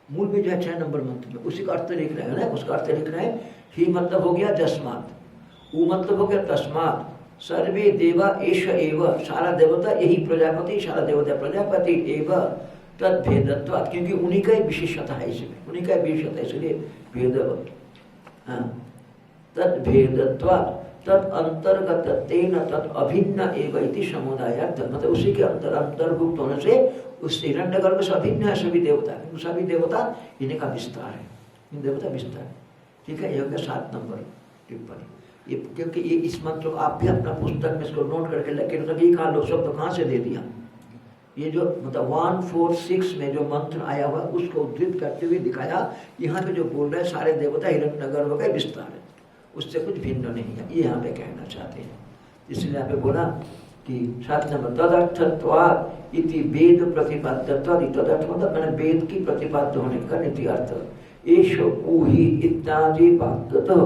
मूल में जो है 6 नंबर मंत्र में उसी का अर्थ लिख रहे हैं ना, उसका अर्थ लिख रहे हैं। ही मतलब हो गया जस्मात, उ मतलब हो गया तस्मात, सर्वे देवा एष एव, सारा देवता यही प्रजापति, सारा देवता प्रजापति एव तद भेदत्वात्, क्योंकि उन्हीं का ही विशेषता है, इसमें उन्हीं का विशेषता है, इसलिए भेद। तद भेदत्वात् तद अंतर्गत तेन तद अभिन्न एव इति समुदायार्थ, मतलब उसी के अंतर्भुक्त होने से उस हिरण्यगर्भ से अभिन्न है सभी देवता, सभी देवता इन्हीं का विस्तार है, इन देवता विस्तार, ठीक है। यह 7 नंबर टिप्पणी। ये क्योंकि ये इस मंत्र को आप भी अपना पुस्तक में इसको नोट करके लगे, मतलब ये कहाँ लोग शब्द कहाँ से दे दिया, ये जो मतलब 146 में जो मंत्र आया हुआ उसको उद्धृत करते हुए दिखाया, यहाँ पे जो बोल रहे हैं सारे देवता हिरण्यगर्भ का विस्तार है, उससे कुछ भिन्न नहीं है, ये यहाँ पे कहना चाहते हैं। इसलिए यहाँ पे बोला कि 7 नंबर तदर्थत्वात् इति वेद प्रतिपाद्यत्वात्, तदर्थ मतलब मैंने वेद की प्रतिपाद्य होने का नीति अर्थ, एष ऊहि इत्यादि वाक्यतः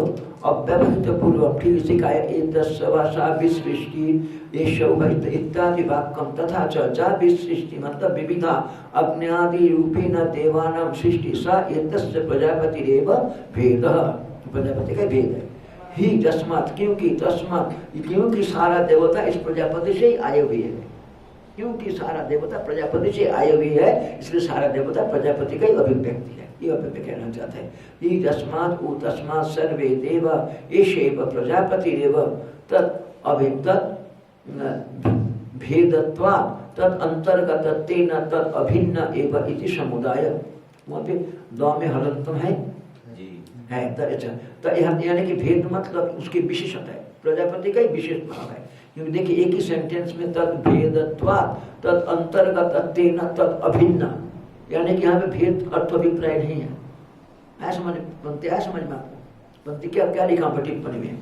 अव्यवहित पूर्वम, ठीक इसी का एतस्सवासा विसृष्टि एष उभयत इत्यादि वाक्यम तथा च जा विसृष्टि मतलब विविधा अग्न्यादि रूपेण देवानां सृष्टि सा एतस्य प्रजापतिरेव भेदः, प्रजापति का भेद है। ही जस्मात् क्योंकि, तस्मात् क्योंकि सारा देवता इस प्रजापति से ही आए हुए है, क्योंकि सारा देवता प्रजापति से आए हुए है, इसलिए सारा देवता प्रजापति का ही अभिव्यक्ति है, ये अभिव्यक्ति कहना चाहते हैं। ही जस्मात् उ तस्मात् सर्वे देवा एषैव प्रजापतिरेव तत् अभितत् भेदत्वात् तत् अंतर्गत तेन तत् अभिन्न एव इति समुदाय, वहाँ पे दो में हलंतम है तो यानी कि भेद मतलब उसकी विशेषता है, प्रजापति का ही विशेष भाव है। क्योंकि देखिए एक ही सेंटेंस में तद भेदत्वात् तद अंतर्गत तेन तद अभिन्न, यानी कि यहाँ पे भेद अर्थ अभिप्राय नहीं है, ऐसा समझ बनते है, समझ में आपको बनती क्या क्या लिखा टिप्पणी में,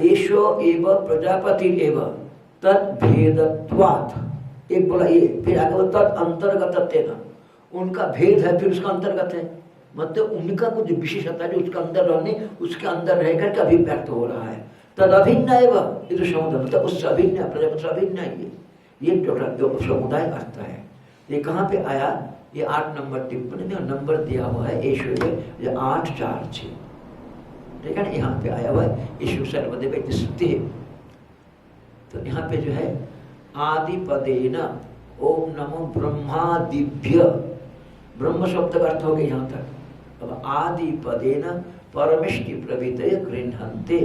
एषो एव प्रजापति एव तद भेदत्वात्, एक बोला ये, फिर आगे बोला तद अंतर्गत तेन, उनका भेद है फिर उसका अंतर्गत है, मतलब उनका कुछ विशेषता जो उसका अंदर रहने, उसके अंदर रहकर के अभिव्यक्त हो रहा है। तद अभिन्न एवं इधर समुदाय मतलब उससे अभिन्न, प्रजापति से अभिन्न है, ये जो समुदाय अर्थ है। ये कहाँ पे आया, ये 8 नंबर टिप्पणी में नंबर दिया हुआ है ईश्वर 846, ठीक है ना, यहाँ पे आया हुआ है ईश्वर सर्वदेव स्तुति। तो यहाँ पे जो है आदिपदेन ओम नमो ब्रह्मादिभ्य, ब्रह्म शब्द का अर्थ हो गया यहाँ तक। अब आदिपदेन परमेष्टि प्रवृत्तय गृह्णन्ते,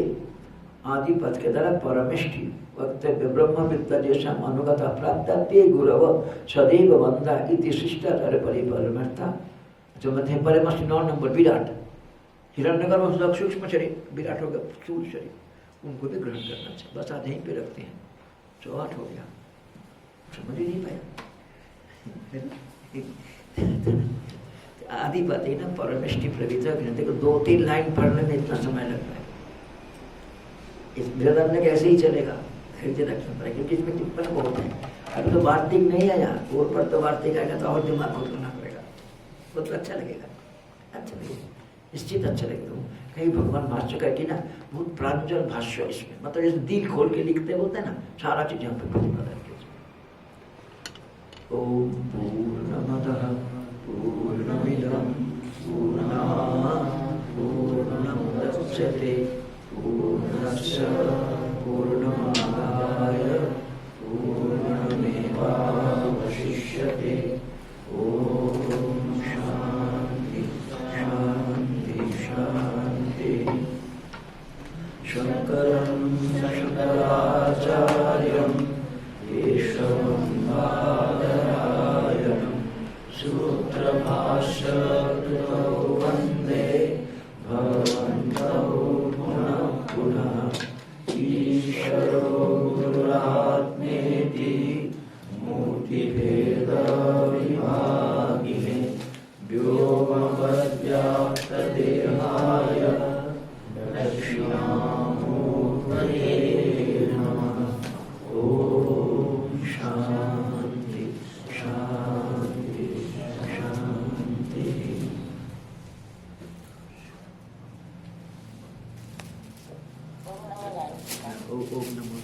आदिपद के द्वारा परमेष्टि वक्तव्य ब्रह्म विद्या जैसा अनुगत प्राप्त ते गुरव सदैव वंदा इति शिष्टाचार परिपरमर्था। जो मध्य परमष्टि 9 नंबर विराट, हिरण्यगर्भ सूक्ष्म शरीर, विराट हो गया स्थूल शरीर, उनको भी ग्रहण करना चाहिए। बस आज यहीं पे रखते हैं, 8 हो गया, समझ ही नहीं पाया। आदिपति ना परमेष्टि प्रवृत्तय गृह्णन्ते को 2-3 लाइन पढ़ने में इतना समय लगता है, इस बृहदारण्यक कैसे ही चलेगा, खरीदे रखना पड़ेगा क्योंकि इसमें टिप्पण बहुत है। अभी तो वार्तिक नहीं है यहाँ, और पर तो वार्तिक आएगा तो और दिमाग को करना पड़ेगा, बहुत अच्छा लगेगा, अच्छा लगेगा, निश्चित अच्छा लगेगा। तो कहीं भगवान भाष्य करके ना बहुत प्रांजल भाष्य इसमें, मतलब जैसे दिल खोल के लिखते बोलते हैं ना, सारा चीज यहाँ पे प्रतिपादन किया। ओम पूर्णमदः पूर्णमिदं पूर्णात् पूर्णमुदच्यते पूर्णस्य पूर्णमादाय पूर्णमेवावशिष्यते। ओम शांति शांति शांति। शंकरं शंकराचार्यं केशवं बादरायणं सूत्रभाष्यकृतौ वन्दे भगवन्तौ पुनः पुनः। ईश्वरो गुरुरात्मेति मूर्तिभेदविभागिने विहाय दक्षिणामूर्तये नमः। ओम शांति शांति शांति। ओम नमो